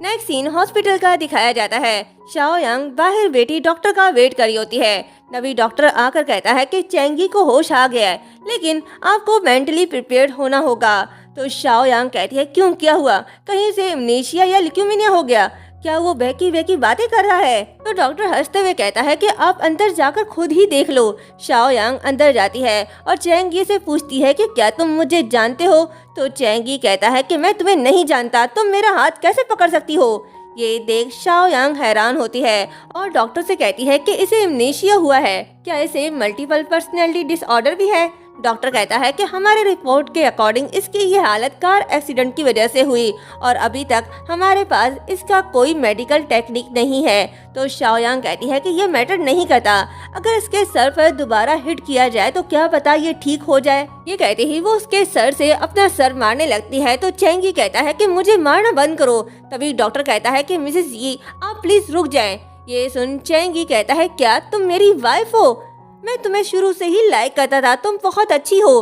Speaker 1: नेक्स्ट सीन हॉस्पिटल का दिखाया जाता है। शाओयांग बाहर बेटी डॉक्टर का वेट कर रही होती है। तभी डॉक्टर आकर कहता है कि चैंगी को होश आ गया है, लेकिन आपको मेंटली प्रिपेयर्ड होना होगा। तो शाओयांग कहती है, क्यों, क्या हुआ? कहीं से एमनेशिया या ल्यूकेमिया हो गया? क्या वो बेकी बेकी बातें कर रहा है? तो डॉक्टर हंसते हुए कहता है कि आप अंदर जाकर खुद ही देख लो। शाओयांग अंदर जाती है और चैंगी से पूछती है कि क्या तुम मुझे जानते हो? तो चैंगी कहता है कि मैं तुम्हें नहीं जानता, तुम मेरा हाथ कैसे पकड़ सकती हो? ये देख शाओयांग हैरान होती है और डॉक्टर से कहती है कि इसे एमनेशिया हुआ है। क्या इसे मल्टीपल पर्सनैलिटी डिसऑर्डर भी है? डॉक्टर कहता है कि हमारे रिपोर्ट के अकॉर्डिंग इसकी ये हालत कार एक्सीडेंट की वजह से हुई और अभी तक हमारे पास इसका कोई मेडिकल टेक्निक नहीं है। तो शाओयांग कहती है कि ये मैटर नहीं करता, अगर इसके सर पर दोबारा हिट किया जाए तो क्या पता ये ठीक हो जाए। ये कहते ही वो उसके सर से अपना सर मारने लगती है। तो चैंगी कहता है कि मुझे मारना बंद करो। तभी डॉक्टर कहता है कि मिसेस यी, आप प्लीज रुक जाएं। ये सुन चैंगी कहता है, क्या तुम मेरी वाइफ हो? मैं तुम्हें शुरू से ही लाइक करता था, तुम बहुत अच्छी हो।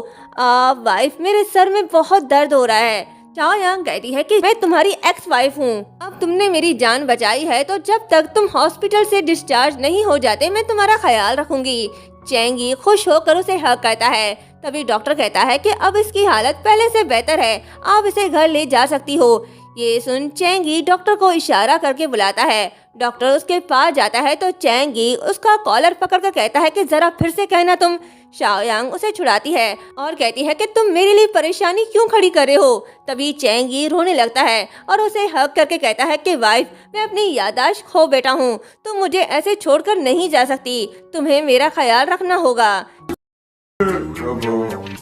Speaker 1: वाइफ, मेरे सर में बहुत दर्द हो रहा है। शाओयांग कहती है कि मैं तुम्हारी एक्स वाइफ हूँ। अब तुमने मेरी जान बचाई है, तो जब तक तुम हॉस्पिटल से डिस्चार्ज नहीं हो जाते मैं तुम्हारा ख्याल रखूंगी। चैंगी खुश होकर उसे हक करता है। तभी डॉक्टर कहता है कि अब इसकी हालत पहले से बेहतर है, आप इसे घर ले जा सकती हो। ये सुन चैंगी डॉक्टर को इशारा करके बुलाता है। डॉक्टर उसके पास जाता है तो चैंगी उसका कॉलर पकड़कर कहता है कि जरा फिर से कहना तुम। शाओयांग उसे छुड़ाती है और कहती है कि तुम मेरे लिए परेशानी क्यों खड़ी कर रहे हो। तभी चैंगी रोने लगता है और उसे हक करके कहता है कि वाइफ, मैं अपनी याददाश्त खो बैठा हूँ, तुम मुझे ऐसे छोड़कर नहीं जा सकती, तुम्हें मेरा ख्याल रखना होगा।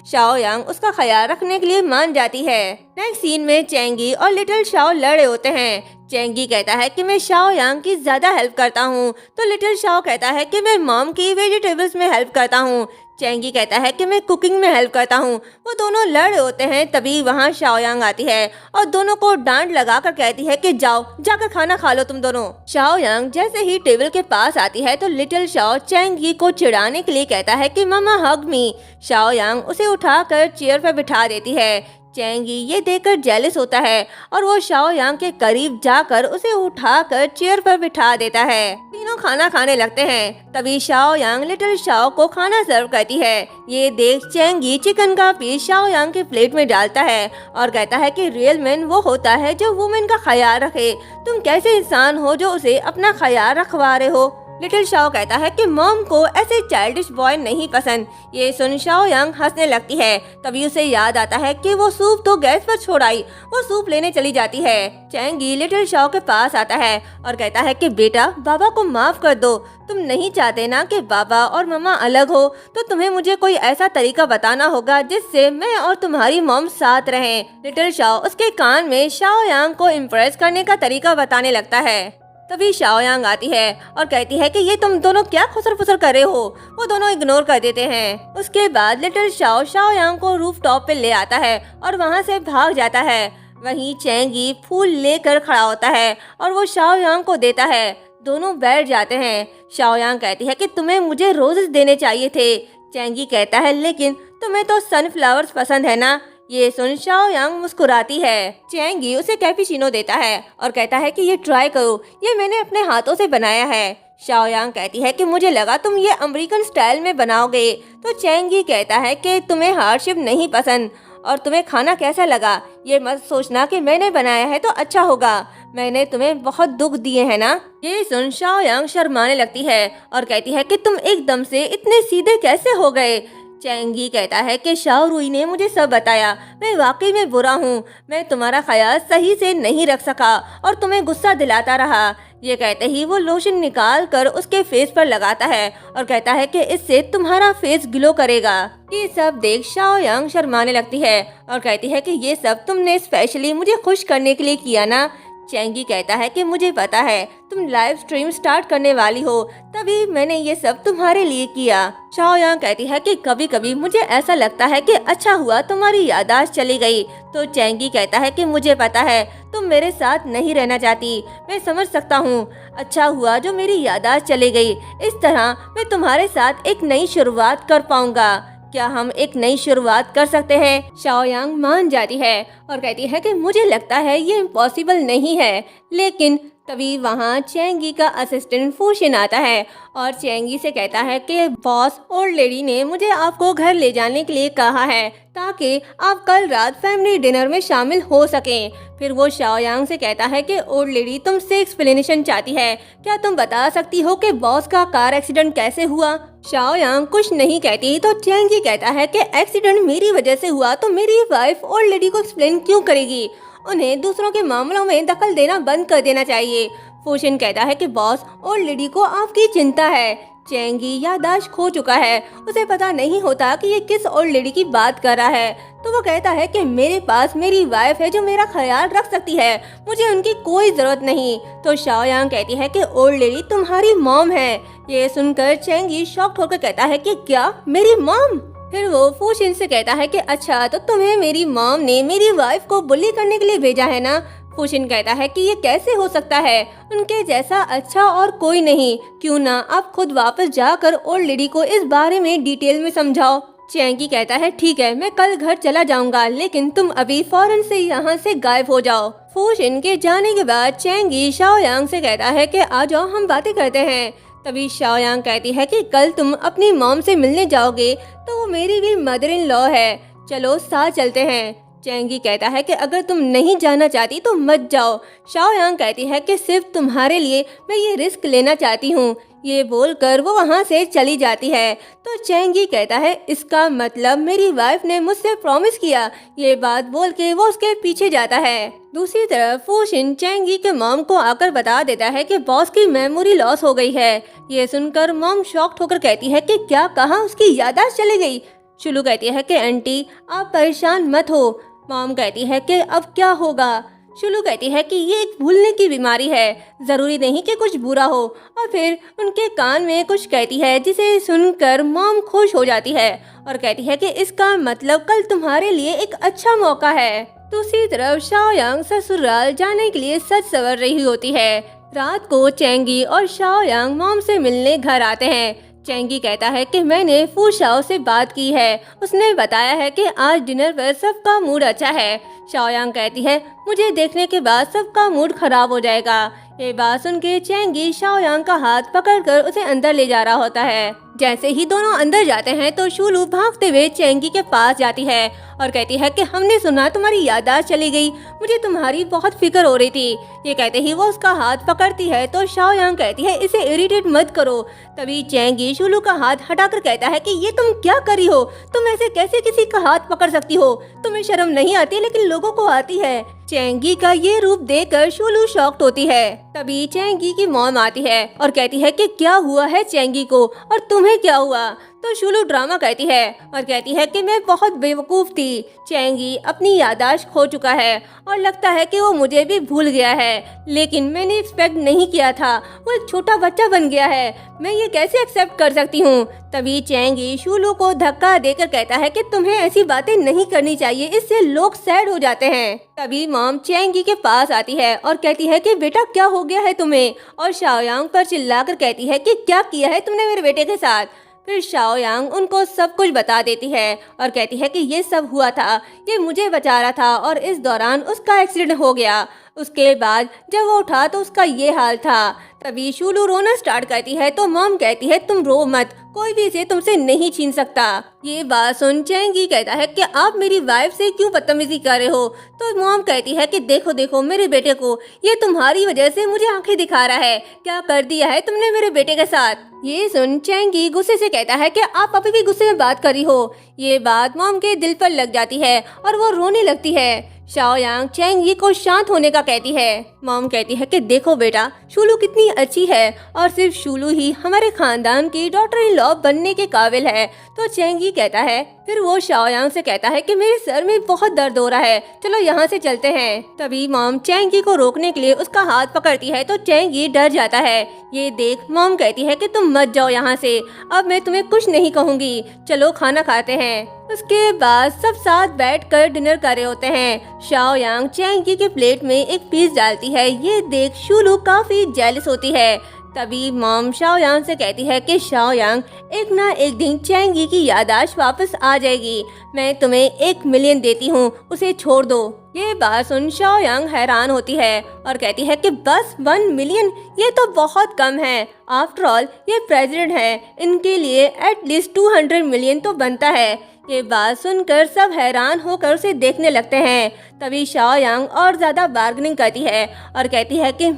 Speaker 1: शाओयांग उसका ख्याल रखने के लिए मान जाती है। नेक्स्ट सीन में चैंगी और लिटिल शाओ लड़े होते हैं। चैंगी कहता है कि मैं शाओयांग की ज्यादा हेल्प करता हूँ, तो लिटिल शाओ कहता है कि मैं मॉम की वेजिटेबल्स में हेल्प करता हूँ। चैंगी कहता है कि मैं कुकिंग में हेल्प करता हूँ। वो दोनों लड़ रहे होते हैं। तभी वहाँ शाओयांग आती है और दोनों को डांट लगाकर कहती है कि जाओ, जाकर खाना खा लो तुम दोनों। शाओयांग जैसे ही टेबल के पास आती है तो लिटिल शाओ चैंगी को चिढ़ाने के लिए कहता है कि मम्मा हग मी। शाओयांग उसे उठाकर चेयर पर बिठा देती है। चैंगी ये देखकर जेलस होता है और वो शाओयांग के करीब जाकर उसे उठाकर चेयर पर बिठा देता है। तीनों खाना खाने लगते हैं। तभी शाओयांग लिटिल शाओ को खाना सर्व करती है। ये देख चैंगी चिकन का पीस शाओयांग के प्लेट में डालता है और कहता है कि रियल मैन वो होता है जो वुमेन का ख्याल रखे, तुम कैसे इंसान हो जो उसे अपना ख्याल रखवा रहे हो। लिटिल शाओ कहता है कि मॉम को ऐसे चाइल्डिश बॉय नहीं पसंद। ये सुन शाओयांग हंसने लगती है। तभी उसे याद आता है कि वो सूप तो गैस पर छोड़ आई। वो सूप लेने चली जाती है। चैंगी लिटिल शाओ के पास आता है और कहता है कि बेटा, बाबा को माफ कर दो, तुम नहीं चाहते ना कि बाबा और मम्मा अलग हो, तो तुम्हें मुझे कोई ऐसा तरीका बताना होगा जिससे मैं और तुम्हारी मॉम साथ रहें। लिटिल शाओ उसके कान में शाओयांग को इम्प्रेस करने का तरीका बताने लगता है। तभी शाओयांग आती है और कहती है कि ये तुम दोनों क्या खुसर फुसर कर रहे हो। वो दोनों इग्नोर कर देते हैं। उसके बाद लिटिल शाओ शाओयांग को रूफ टॉप पे ले आता है और वहाँ से भाग जाता है। वहीं चैंगी फूल लेकर खड़ा होता है और वो शाओयांग को देता है। दोनों बैठ जाते हैं। शाओयांग कहती है कि तुम्हें मुझे रोजेस देने चाहिए थे। चैंगी कहता है लेकिन तुम्हें तो सनफ्लावर्स पसंद है ना। ये सुन शाओयांग मुस्कुराती है। चैंगी उसे कैपुचिनो देता है और कहता है कि ये ट्राई करो, ये मैंने अपने हाथों से बनाया है। शाओयांग कहती है कि मुझे लगा तुम ये अमेरिकन स्टाइल में बनाओगे। तो चैंगी कहता है कि तुम्हें हार्डशिप नहीं पसंद और तुम्हें खाना कैसा लगा, ये मत सोचना कि मैंने बनाया है तो अच्छा होगा, मैंने तुम्हें बहुत दुख दिए हैं ना। ये सुन शाओयांग शर्माने लगती है और कहती है कि तुम एकदम से इतने सीधे कैसे हो गए। चैंगी कहता है कि शाओ रुई ने मुझे सब बताया, मैं वाकई में बुरा हूँ, मैं तुम्हारा ख्याल सही से नहीं रख सका और तुम्हें गुस्सा दिलाता रहा। ये कहते ही वो लोशन निकाल कर उसके फेस पर लगाता है और कहता है कि इससे तुम्हारा फेस ग्लो करेगा। ये सब देख शाओयांग शर्माने लगती है और कहती है कि ये सब तुमने स्पेशली मुझे खुश करने के लिए किया ना। चैंगी कहता है कि मुझे पता है तुम लाइव स्ट्रीम स्टार्ट करने वाली हो, तभी मैंने ये सब तुम्हारे लिए किया। शाओयांग कहती है कि कभी कभी मुझे ऐसा लगता है कि अच्छा हुआ तुम्हारी याददाश्त चली गई। तो चैंगी कहता है कि मुझे पता है तुम मेरे साथ नहीं रहना चाहती, मैं समझ सकता हूँ। अच्छा हुआ जो मेरी याददाश्त चली गई, इस तरह मैं तुम्हारे साथ एक नई शुरुआत कर पाऊंगा। क्या हम एक नई शुरुआत कर सकते हैं? शाओयांग मान जाती है और कहती है कि मुझे लगता है ये इम्पॉसिबल नहीं है। लेकिन तभी वहाँ चैंगी का असिस्टेंट फूशिन आता है और चैंगी से कहता है कि बॉस ओल्ड लेडी ने मुझे आपको घर ले जाने के लिए कहा है ताकि आप कल रात फैमिली डिनर में शामिल हो सकें। फिर वो शाओयांग से कहता है कि ओल्ड लेडी तुमसे एक्सप्लेनेशन चाहती है, क्या तुम बता सकती हो कि बॉस का कार एक्सीडेंट कैसे हुआ? शाओयांग कुछ नहीं कहती तो चैंगी कहता है कि एक्सीडेंट मेरी वजह से हुआ तो मेरी वाइफ ओल्ड लेडी को एक्सप्लेन क्यों करेगी? उन्हें दूसरों के मामलों में दखल देना बंद कर देना चाहिए। फूशिन कहता है कि बॉस ओल्ड लेडी को आपकी चिंता है। चैंगी याददाश्त खो चुका है, उसे पता नहीं होता कि ये किस ओल्ड लेडी की बात कर रहा है। तो वो कहता है कि मेरे पास मेरी वाइफ है जो मेरा ख्याल रख सकती है, मुझे उनकी कोई जरूरत नहीं। तो शाओयांग कहती है कि ओल्ड लेडी तुम्हारी मॉम है। ये सुनकर चैंगी शॉक्ड होकर कहता है कि क्या मेरी मॉम? फिर वो फूशिन से कहता है कि अच्छा तो तुम्हें मेरी मॉम ने मेरी वाइफ को बुली करने के लिए भेजा है ना? फूशिन कहता है कि ये कैसे हो सकता है, उनके जैसा अच्छा और कोई नहीं। क्यों ना आप खुद वापस जाकर ओल्ड लेडी को इस बारे में डिटेल में समझाओ। चैंगी कहता है ठीक है, मैं कल घर चला जाऊंगा, लेकिन तुम अभी फौरन से यहाँ से गायब हो जाओ। फूशिन के जाने के बाद चैंगी शाओयांग से कहता है कि आ जाओ हम बातें करते हैं। तभी शाओयांग कहती है कि कल तुम अपनी मॉम से मिलने जाओगे तो वो मेरी भी मदर इन लॉ है, चलो साथ चलते हैं। चैंगी कहता है कि अगर तुम नहीं जाना चाहती तो मत जाओ। शाओयांग कहती है कि सिर्फ तुम्हारे लिए मैं ये रिस्क लेना चाहती हूँ। ये बोलकर वो वहाँ से चली जाती है। तो चैंगी कहता है इसका मतलब मेरी वाइफ ने मुझसे प्रॉमिस किया। ये बात बोल के वो उसके पीछे जाता है। दूसरी तरफ फूशिन चैंगी के मॉम को आकर बता देता है कि बॉस की मेमोरी लॉस हो गई है। ये सुनकर मॉम शॉक्ड होकर कहती है कि क्या कहा, उसकी याददाश्त चली गई? शुलू कहती है कि आंटी आप परेशान मत हो। मॉम कहती है कि अब क्या होगा? शुलू कहती है कि ये एक भूलने की बीमारी है, जरूरी नहीं कि कुछ बुरा हो। और फिर उनके कान में कुछ कहती है जिसे सुनकर मॉम खुश हो जाती है और कहती है कि इसका मतलब कल तुम्हारे लिए एक अच्छा मौका है। दूसरी तरफ शाओयांग ससुराल जाने के लिए सज संवर रही होती है। रात को चैंगी और शाओयांग मॉम से मिलने घर आते हैं। चैंगी कहता है कि मैंने फू शाओ से बात की है, उसने बताया है कि आज डिनर पर सबका मूड अच्छा है। शाओयांग कहती है मुझे देखने के बाद सबका मूड खराब हो जाएगा। ये बात सुन के चैंगी शाओयांग का हाथ पकड़कर उसे अंदर ले जा रहा होता है। जैसे ही दोनों अंदर जाते हैं तो शुलू भागते हुए चैंगी के पास जाती है और कहती है कि हमने सुना तुम्हारी याददाश्त चली गई, मुझे तुम्हारी बहुत फिक्र हो रही थी। ये कहते ही वो उसका हाथ पकड़ती है तो शाओयांग कहती है इसे इरिटेट मत करो। तभी चैंगी शुलू का हाथ हटाकर कहता है कि ये तुम क्या कर रही हो, तुम ऐसे कैसे किसी का हाथ पकड़ सकती हो, तुम्हें शर्म नहीं आती लेकिन लोगों को आती है। चैंगी का ये रूप देखकर शुलू शॉक्ड होती है। तभी चैंगी की मॉम आती है और कहती है कि क्या हुआ है चैंगी को और तुम्हें क्या हुआ? तो शुलू ड्रामा कहती है और कहती है कि मैं बहुत बेवकूफ थी। चैंगी अपनी याददाश्त खो चुका है और लगता है कि वो मुझे भी भूल गया है, लेकिन मैंने एक्सपेक्ट नहीं किया था वो एक छोटा बच्चा बन गया है, मैं ये कैसे एक्सेप्ट कर सकती हूँ। तभी चैंगी शुलू को धक्का देकर कहता है कि तुम्हें ऐसी बातें नहीं करनी चाहिए, इससे लोग सैड हो जाते हैं। तभी मॉम चैंगी के पास आती है और कहती है कि बेटा क्या हो गया है तुम्हें, और शाओयांग पर चिल्लाकर कहती है कि क्या किया है तुमने मेरे बेटे के साथ। फिर शाओयांग उनको सब कुछ बता देती है और कहती है कि ये सब हुआ था, ये मुझे बचा रहा था और इस दौरान उसका एक्सीडेंट हो गया। उसके बाद जब वो उठा तो उसका ये हाल था। तभी शुलू रोना स्टार्ट करती है तो मॉम कहती है तुम रो मत, कोई भी इसे तुमसे नहीं छीन सकता। ये बात सुन चैंगी कहता है कि आप मेरी वाइफ से क्यों बदतमीजी कर रहे हो। तो मॉम कहती है कि देखो देखो मेरे बेटे को, ये तुम्हारी वजह से मुझे आंखें दिखा रहा है, क्या कर दिया है तुमने मेरे बेटे के साथ। ये सुन चैंगी गुस्से से कहता है कि आप अभी भी गुस्से में बात कर रही हो। ये बात मॉम के दिल पर लग जाती है और वो रोने लगती है। शाओयांग चैंगी को शांत होने का कहती है। मॉम कहती है कि देखो बेटा, शुलू कितनी अच्छी है और सिर्फ शुलू ही हमारे खानदान की डॉटर इन लॉ बनने के काबिल है। तो चैंगी चेंगी कहता है। फिर वो शाओयांग से कहता है कि मेरे सर में बहुत दर्द हो रहा है, चलो यहाँ से चलते हैं। तभी मॉम चेंगी को रोकने के लिए उसका हाथ पकड़ती है तो चेंगी डर जाता है। ये देख मॉम कहती है कि तुम मत जाओ यहाँ से, अब मैं तुम्हें कुछ नहीं कहूँगी, चलो खाना खाते हैं। उसके बाद सब साथ बैठकर डिनर कर रहे होते हैं। शाओयांग चेंगी के प्लेट में एक पीस डालती है। ये देख शुलू काफी जेलस होती है। तभी मॉम शाओयांग से कहती है कि शाओयांग, एक ना एक दिन चेंगी की याददाश्त वापस आ जाएगी, मैं तुम्हें 1 मिलियन देती हूँ, उसे छोड़ दो। ये बात सुन शाओयांग हैरान होती है और कहती है कि बस 1 मिलियन, ये तो बहुत कम है। आफ्टर ऑल ये प्रेसिडेंट है, इनके लिए एटलीस्ट 200 मिलियन तो बनता है। ये बात सुनकर सब हैरान होकर उसे देखने लगते हैं। तभी शाओयांग और ज्यादा बार्गेनिंग करती है और कहती है कि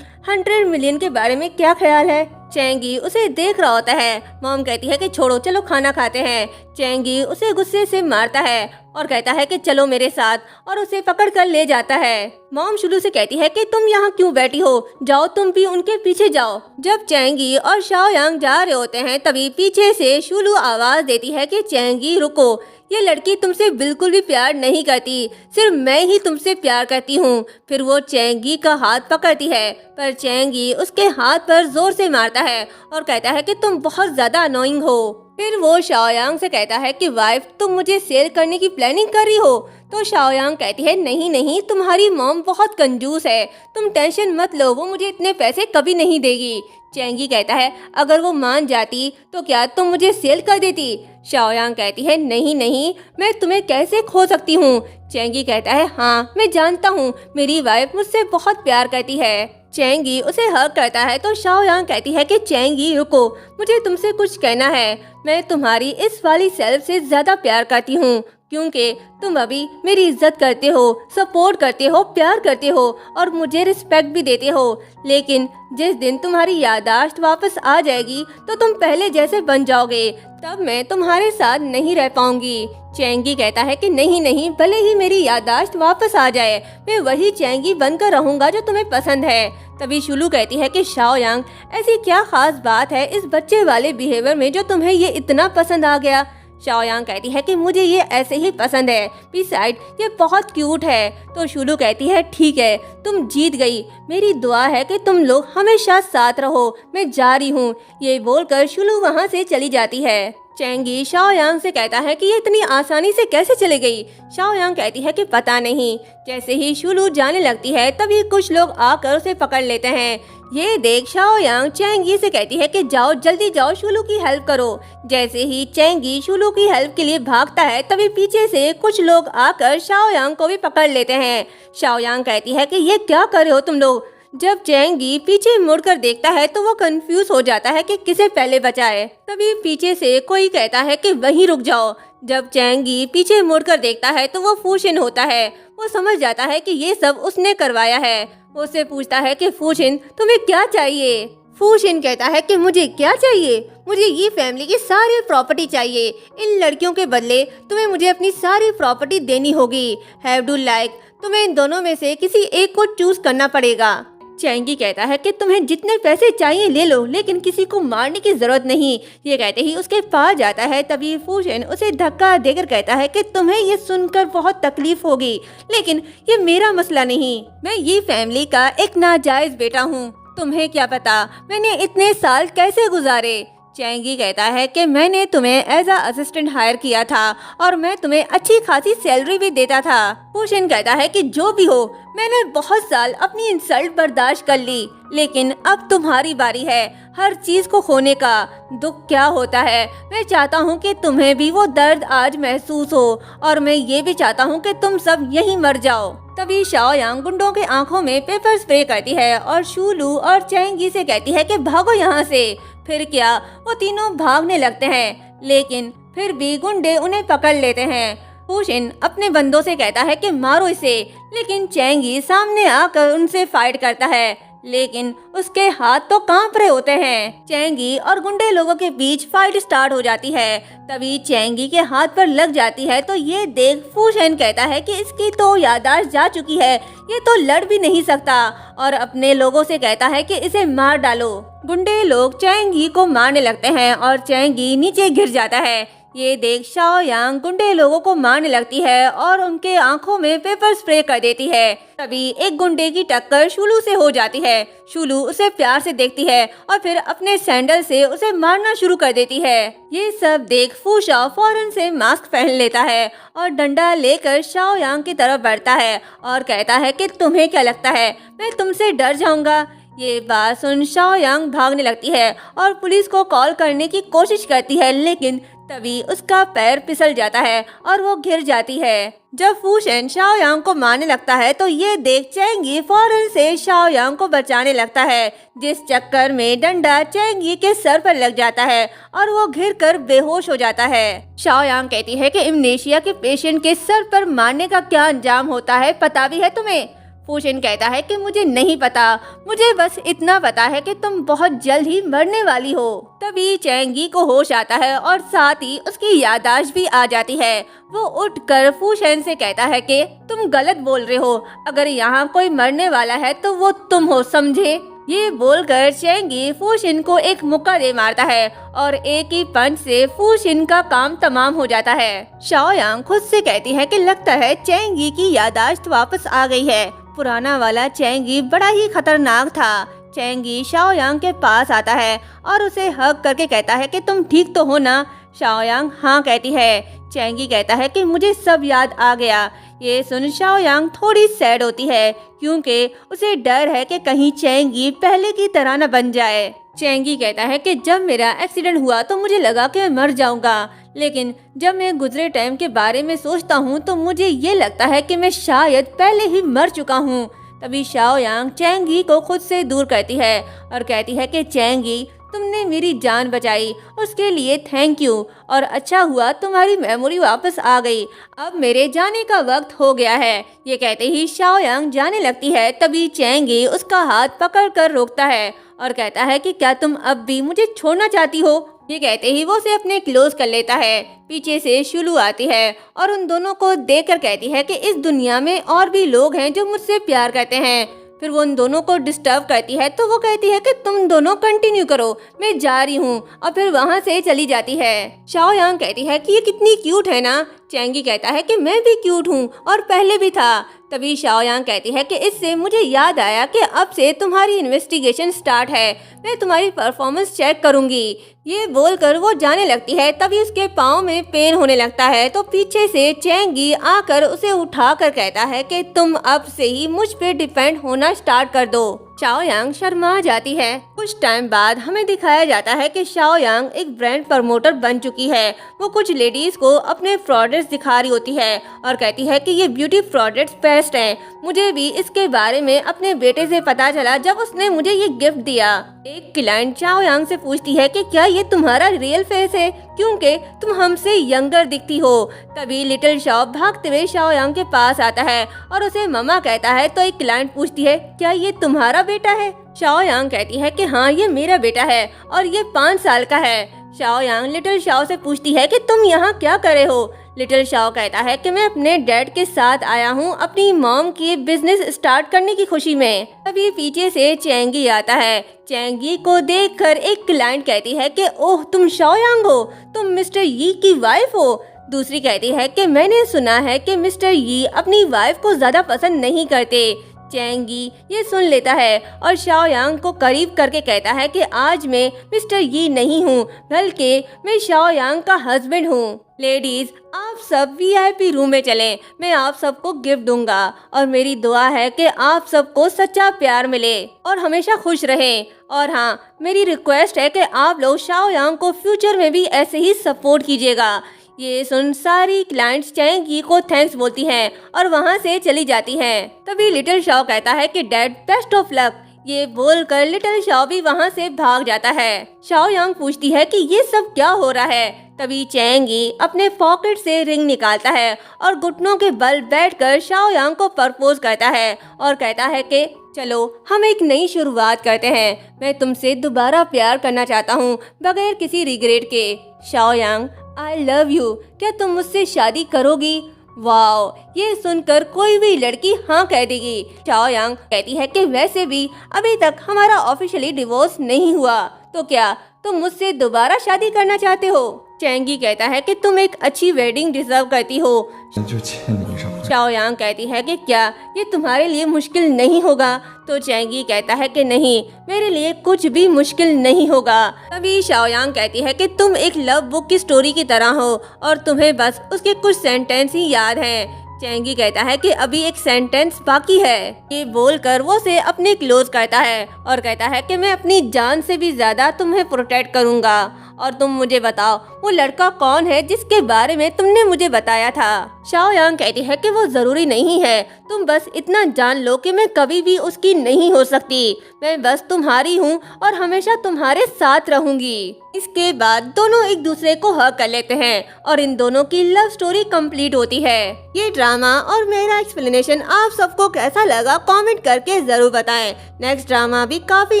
Speaker 1: 100 मिलियन के बारे में क्या ख्याल है। चेंगी उसे देख रहा होता है। मॉम कहती है कि छोड़ो, चलो खाना खाते हैं। चेंगी उसे गुस्से से मारता है और कहता है कि चलो मेरे साथ, और उसे पकड़ कर ले जाता है। मॉम शुलू से कहती है कि तुम यहाँ क्यों बैठी हो, जाओ तुम भी उनके पीछे जाओ। जब चेंगी और शाओयांग जा रहे होते हैं तभी पीछे से शुलू आवाज देती है कि चेंगी रुको, ये लड़की तुमसे बिल्कुल भी प्यार नहीं करती, सिर्फ मैं ही तुमसे प्यार करती हूँ। फिर वो चेंगी का हाथ पकड़ती है पर चेंगी उसके हाथ पर जोर से मारता है और कहता है कि तुम बहुत ज्यादा अनोइंग हो। फिर वो शाओयांग से कहता है कि वाइफ, तुम मुझे सेल करने की प्लानिंग कर रही हो। तो शाओयांग कहती है नहीं नहीं, तुम्हारी मॉम बहुत कंजूस है, तुम टेंशन मत लो, वो मुझे इतने पैसे कभी नहीं देगी। चेंगी कहता है अगर वो मान जाती तो क्या तुम मुझे सेल कर देती। शाओयांग कहती है नहीं नहीं, मैं तुम्हें कैसे खो सकती हूँ। चेंगी कहता है हाँ मैं जानता हूँ, मेरी वाइफ मुझसे बहुत प्यार करती है। चेंगी उसे हक करता है तो शाओयांग कहती है कि चेंगी रुको, मुझे तुमसे कुछ कहना है। मैं तुम्हारी इस वाली सेल्फ से ज्यादा प्यार करती हूँ क्योंकि तुम अभी मेरी इज्जत करते हो, सपोर्ट करते हो, प्यार करते हो और मुझे रिस्पेक्ट भी देते हो। लेकिन जिस दिन तुम्हारी याददाश्त वापस आ जाएगी तो तुम पहले जैसे बन जाओगे, तब मैं तुम्हारे साथ नहीं रह पाऊंगी। चेंगी कहता है कि नहीं नहीं, भले ही मेरी याददाश्त वापस आ जाए, मैं वही चेंगी बनकर रहूंगा जो तुम्हें पसंद है। तभी शुलू कहती है कि शाओयांग, ऐसी क्या खास बात है इस बच्चे वाले बिहेवियर में जो तुम्हें ये इतना पसंद आ गया। शाओयांग कहती है कि मुझे ये ऐसे ही पसंद है, बिसाइड ये बहुत क्यूट है। तो शुलू कहती है ठीक है, तुम जीत गई, मेरी दुआ है कि तुम लोग हमेशा साथ रहो, मैं जा रही हूँ। ये बोलकर शुलू वहाँ से चली जाती है। चेंगी शाओयांग से कहता है कि ये इतनी आसानी से कैसे चली गई। शाओयांग कहती है कि पता नहीं। जैसे ही शुलू जाने लगती है तभी कुछ लोग आकर उसे पकड़ लेते हैं। ये देख शाओयांग चेंगी से कहती है कि जाओ जल्दी जाओ, शुलू की हेल्प करो। जैसे ही चेंगी शुलू की हेल्प के लिए भागता है तभी पीछे से कुछ लोग आकर शाओयांग को भी पकड़ लेते हैं। शाओयांग कहती है कि ये क्या कर रहे हो तुम लोग। जब चेंगी पीछे मुड़कर देखता है तो वो कंफ्यूज हो जाता है कि किसे पहले बचाए। तभी पीछे से कोई कहता है कि वहीं रुक जाओ। जब चेंगी पीछे मुड़कर देखता है तो वो फूशिन होता है। वो समझ जाता है कि ये सब उसने करवाया है। वो उससे पूछता है कि फूशिन तुम्हें क्या चाहिए। फूशिन कहता है कि मुझे क्या चाहिए, मुझे ये फैमिली की सारी प्रॉपर्टी चाहिए। इन लड़कियों के बदले तुम्हें मुझे अपनी सारी प्रॉपर्टी देनी होगी। हैव डू लाइक, तुम्हें इन दोनों में से किसी एक को चूज करना पड़ेगा। चेंगी कहता है कि तुम्हें जितने पैसे चाहिए ले लो, लेकिन किसी को मारने की जरूरत नहीं। ये कहते ही उसके पास जाता है। तभी फूशिन उसे धक्का देकर कहता है कि तुम्हें ये सुनकर बहुत तकलीफ होगी, लेकिन ये मेरा मसला नहीं, मैं ये फैमिली का एक नाजायज बेटा हूँ। तुम्हें क्या पता मैंने इतने साल कैसे गुजारे। चेंगी कहता है कि मैंने तुम्हें एज अ असिस्टेंट हायर किया था और मैं तुम्हें अच्छी खासी सैलरी भी देता था। फूशिन कहता है कि जो भी हो, मैंने बहुत साल अपनी इंसल्ट बर्दाश्त कर ली, लेकिन अब तुम्हारी बारी है। हर चीज को खोने का दुख क्या होता है, मैं चाहता हूँ कि तुम्हें भी वो दर्द आज महसूस हो, और मैं ये भी चाहता हूँ कि तुम सब यहीं मर जाओ। तभी शाओयांग गुंडों के आंखों में पेपर स्प्रे करती है और शुलू और चेंगी से कहती है कि भागो यहाँ से। फिर क्या, वो तीनों भागने लगते हैं, लेकिन फिर भी गुंडे उन्हें पकड़ लेते हैं। फूशिन अपने बंदों से कहता है कि मारो इसे, लेकिन चेंगी सामने आकर उनसे फाइट करता है, लेकिन उसके हाथ तो कांप रहे होते हैं। चेंगी और गुंडे लोगों के बीच फाइट स्टार्ट हो जाती है। तभी चेंगी के हाथ पर लग जाती है तो ये देख फूशिन कहता है कि इसकी तो याददाश्त जा चुकी है, ये तो लड़ भी नहीं सकता, और अपने लोगों से कहता है कि इसे मार डालो। गुंडे लोग चेंगी को मारने लगते हैं और चेंगी नीचे गिर जाता है। ये देख शाओ यांग गुंडे लोगों को मारने लगती है और उनके आंखों में पेपर स्प्रे कर देती है। तभी एक गुंडे की टक्कर शुलू से हो जाती है। शुलू उसे प्यार से देखती है और फिर अपने सैंडल से उसे मारना शुरू कर देती है। ये सब देख फू शाओ फौरन से मास्क पहन लेता है और डंडा लेकर शाओ यांग की तरफ बढ़ता है और कहता है कि तुम्हें क्या लगता है मैं तुमसे डर जाऊंगा। ये बात सुन शाओ यांग भागने लगती है और पुलिस को कॉल करने की कोशिश करती है, लेकिन तभी उसका पैर फिसल जाता है और वो गिर जाती है। जब फू शेन शाओ यांग को मारने लगता है तो ये देख चैंगी फौरन से शाओ यांग को बचाने लगता है, जिस चक्कर में डंडा चैंगी के सर पर लग जाता है और वो घिर कर बेहोश हो जाता है। शाओ यांग कहती है कि इम्नेशिया के पेशेंट के सर पर मारने का क्या अंजाम होता है पता भी है तुम्हें? फू शेन कहता है कि मुझे नहीं पता, मुझे बस इतना पता है कि तुम बहुत जल्द ही मरने वाली हो। तभी चैंगी को होश आता है और साथ ही उसकी याददाश्त भी आ जाती है। वो उठकर फू शेन से कहता है कि तुम गलत बोल रहे हो, अगर यहाँ कोई मरने वाला है तो वो तुम हो, समझे? ये बोलकर चैंगी फू शेन को एक मुक्का दे मारता है और एक ही पंच से फू शेन का काम तमाम हो जाता है। शाओ यांग खुद से कहती है कि लगता है चैंगी की याददाश्त वापस आ गई है। पुराना वाला चैंगी बड़ा ही खतरनाक था। चैंगी शाओ यांग के पास आता है और उसे हग करके कहता है कि तुम ठीक तो हो ना? शाओ यांग हाँ कहती है। चैंगी कहता है कि मुझे सब याद आ गया। ये सुन शाओ यांग थोड़ी सैड होती है क्योंकि उसे डर है कि कहीं चैंगी पहले की तरह न बन जाए। चैंगी कहता है कि जब मेरा एक्सीडेंट हुआ तो मुझे लगा कि मैं मर जाऊंगा, लेकिन जब मैं गुजरे टाइम के बारे में सोचता हूँ तो मुझे ये लगता है कि मैं शायद पहले ही मर चुका हूँ। तभी शाओ यांग चैंगी को खुद से दूर करती है और कहती है कि चैंगी तुमने मेरी जान बचाई, उसके लिए थैंक यू, और अच्छा हुआ तुम्हारी मेमोरी वापस आ गई। अब मेरे जाने का वक्त हो गया है। ये कहते ही शाओ यांग जाने लगती है। तभी चैंगी उसका हाथ पकड़ कर रोकता है और कहता है कि क्या तुम अब भी मुझे छोड़ना चाहती हो? ये कहते ही वो उसे अपने क्लोज कर लेता है। पीछे से शुलू आती है और उन दोनों को देखकर कहती है कि इस दुनिया में और भी लोग हैं जो मुझसे प्यार करते हैं। फिर वो उन दोनों को डिस्टर्ब करती है तो वो कहती है कि तुम दोनों कंटिन्यू करो, मैं जा रही हूँ, और फिर वहाँ से चली जाती है। शाओ यांग कहती है कि ये कितनी क्यूट है ना? चैंगी कहता है कि मैं भी क्यूट हूँ और पहले भी था। तभी शाओ यांग कहती है कि इससे मुझे याद आया कि अब से तुम्हारी इन्वेस्टिगेशन स्टार्ट है, मैं तुम्हारी परफॉर्मेंस चेक करूंगी। ये बोलकर वो जाने लगती है। तभी उसके पाँव में पेन होने लगता है तो पीछे से चैंगी आकर उसे उठाकर कहता है कि तुम अब से ही मुझ पे डिपेंड होना स्टार्ट कर दो। शाओ यांग शर्मा जाती है। कुछ टाइम बाद हमें दिखाया जाता है कि शाओ यांग एक ब्रांड प्रमोटर बन चुकी है। वो कुछ लेडीज को अपने प्रोडक्ट्स दिखा रही होती है और कहती है कि ये ब्यूटी प्रोडक्ट्स बेस्ट हैं। मुझे भी इसके बारे में अपने बेटे से पता चला जब उसने मुझे ये गिफ्ट दिया। एक क्लाइंट शाओ यांग से पूछती है कि क्या ये तुम्हारा रियल फेस है, क्योंकि तुम हमसे यंगर दिखती हो। तभी लिटिल शाओ भागते हुए शाओ यांग के पास आता है और उसे ममा कहता है। तो एक क्लाइंट पूछती है क्या ये तुम्हारा बेटा है? शाओ यांग कहती है कि हाँ ये मेरा बेटा है और ये 5 साल का है। शाओ यांग लिटिल शाओ से पूछती है कि तुम यहाँ क्या कर रहे हो? लिटिल शाओ कहता है कि मैं अपने डैड के साथ आया हूँ अपनी मॉम की बिजनेस स्टार्ट करने की खुशी में। तभी पीछे से चैंगी आता है। चैंगी को देखकर एक क्लाइंट कहती है कि ओह तुम शाओ यांग हो, तुम मिस्टर यी की वाइफ हो। दूसरी कहती है कि मैंने सुना है कि मिस्टर यी अपनी वाइफ को ज्यादा पसंद नहीं करते। चैंगी ये सुन लेता है और शाओ यांग को करीब करके कहता है कि आज मैं मिस्टर यी नहीं हूँ, बल्कि मैं शाओ यांग का हस्बैंड हूँ। लेडीज आप सब वीआईपी रूम में चलें, मैं आप सबको गिफ्ट दूंगा और मेरी दुआ है कि आप सबको सच्चा प्यार मिले और हमेशा खुश रहें। और हाँ मेरी रिक्वेस्ट है कि आप लोग शाओ यांग को फ्यूचर में भी ऐसे ही सपोर्ट कीजिएगा। ये सुन सारी क्लाइंट्स चैंगी को थैंक्स बोलती हैं और वहाँ से चली जाती हैं। तभी लिटिल शाओ कहता है कि डैड बेस्ट ऑफ लक। ये बोलकर लिटिल शाओ भी वहाँ से भाग जाता है। शाओ यांग पूछती है कि ये सब क्या हो रहा है। तभी चैंगी अपने पॉकेट से रिंग निकालता है और घुटनों के बल बैठकर शाओ यांग को प्रपोज करता है और कहता है कि चलो हम एक नई शुरुआत करते हैं, मैं तुमसे दोबारा प्यार करना चाहता हूँ बगैर किसी रिग्रेट के। Shao Yang I love you, क्या तुम मुझसे शादी करोगी? वाओ, ये सुनकर कोई भी लड़की हाँ कह देगी। शाओ यांग कहती है कि वैसे भी अभी तक हमारा ऑफिशियली डिवोर्स नहीं हुआ, तो क्या तुम मुझसे दोबारा शादी करना चाहते हो? चैंगी कहता है कि तुम एक अच्छी वेडिंग डिजर्व करती हो।
Speaker 2: 就欠你一张。
Speaker 1: शाओयांग कहती है कि क्या ये तुम्हारे लिए मुश्किल नहीं होगा? तो चैंगी कहता है कि नहीं, मेरे लिए कुछ भी मुश्किल नहीं होगा। तभी शाओयांग कहती है कि तुम एक लव बुक की स्टोरी की तरह हो और तुम्हें बस उसके कुछ सेंटेंस ही याद हैं। चैंगी कहता है कि अभी एक सेंटेंस बाकी है। ये बोलकर वो उसे अपने क्लोज करता है और कहता है कि मैं अपनी जान से भी ज्यादा तुम्हें प्रोटेक्ट करूंगा। और तुम मुझे बताओ वो लड़का कौन है जिसके बारे में तुमने मुझे बताया था? शाओयांग कहती है कि वो जरूरी नहीं है, तुम बस इतना जान लो कि मैं कभी भी उसकी नहीं हो सकती। मैं बस तुम्हारी हूँ और हमेशा तुम्हारे साथ रहूंगी। इसके बाद दोनों एक दूसरे को हग कर लेते हैं और इन दोनों की लव स्टोरी कंप्लीट होती है। ये ड्रामा और मेरा एक्सप्लेनेशन आप सबको कैसा लगा कमेंट करके जरूर बताएं। नेक्स्ट ड्रामा भी काफी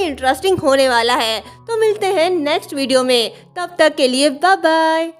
Speaker 1: इंटरेस्टिंग होने वाला है, तो मिलते हैं नेक्स्ट वीडियो में। तब तक के लिए बाय बाय।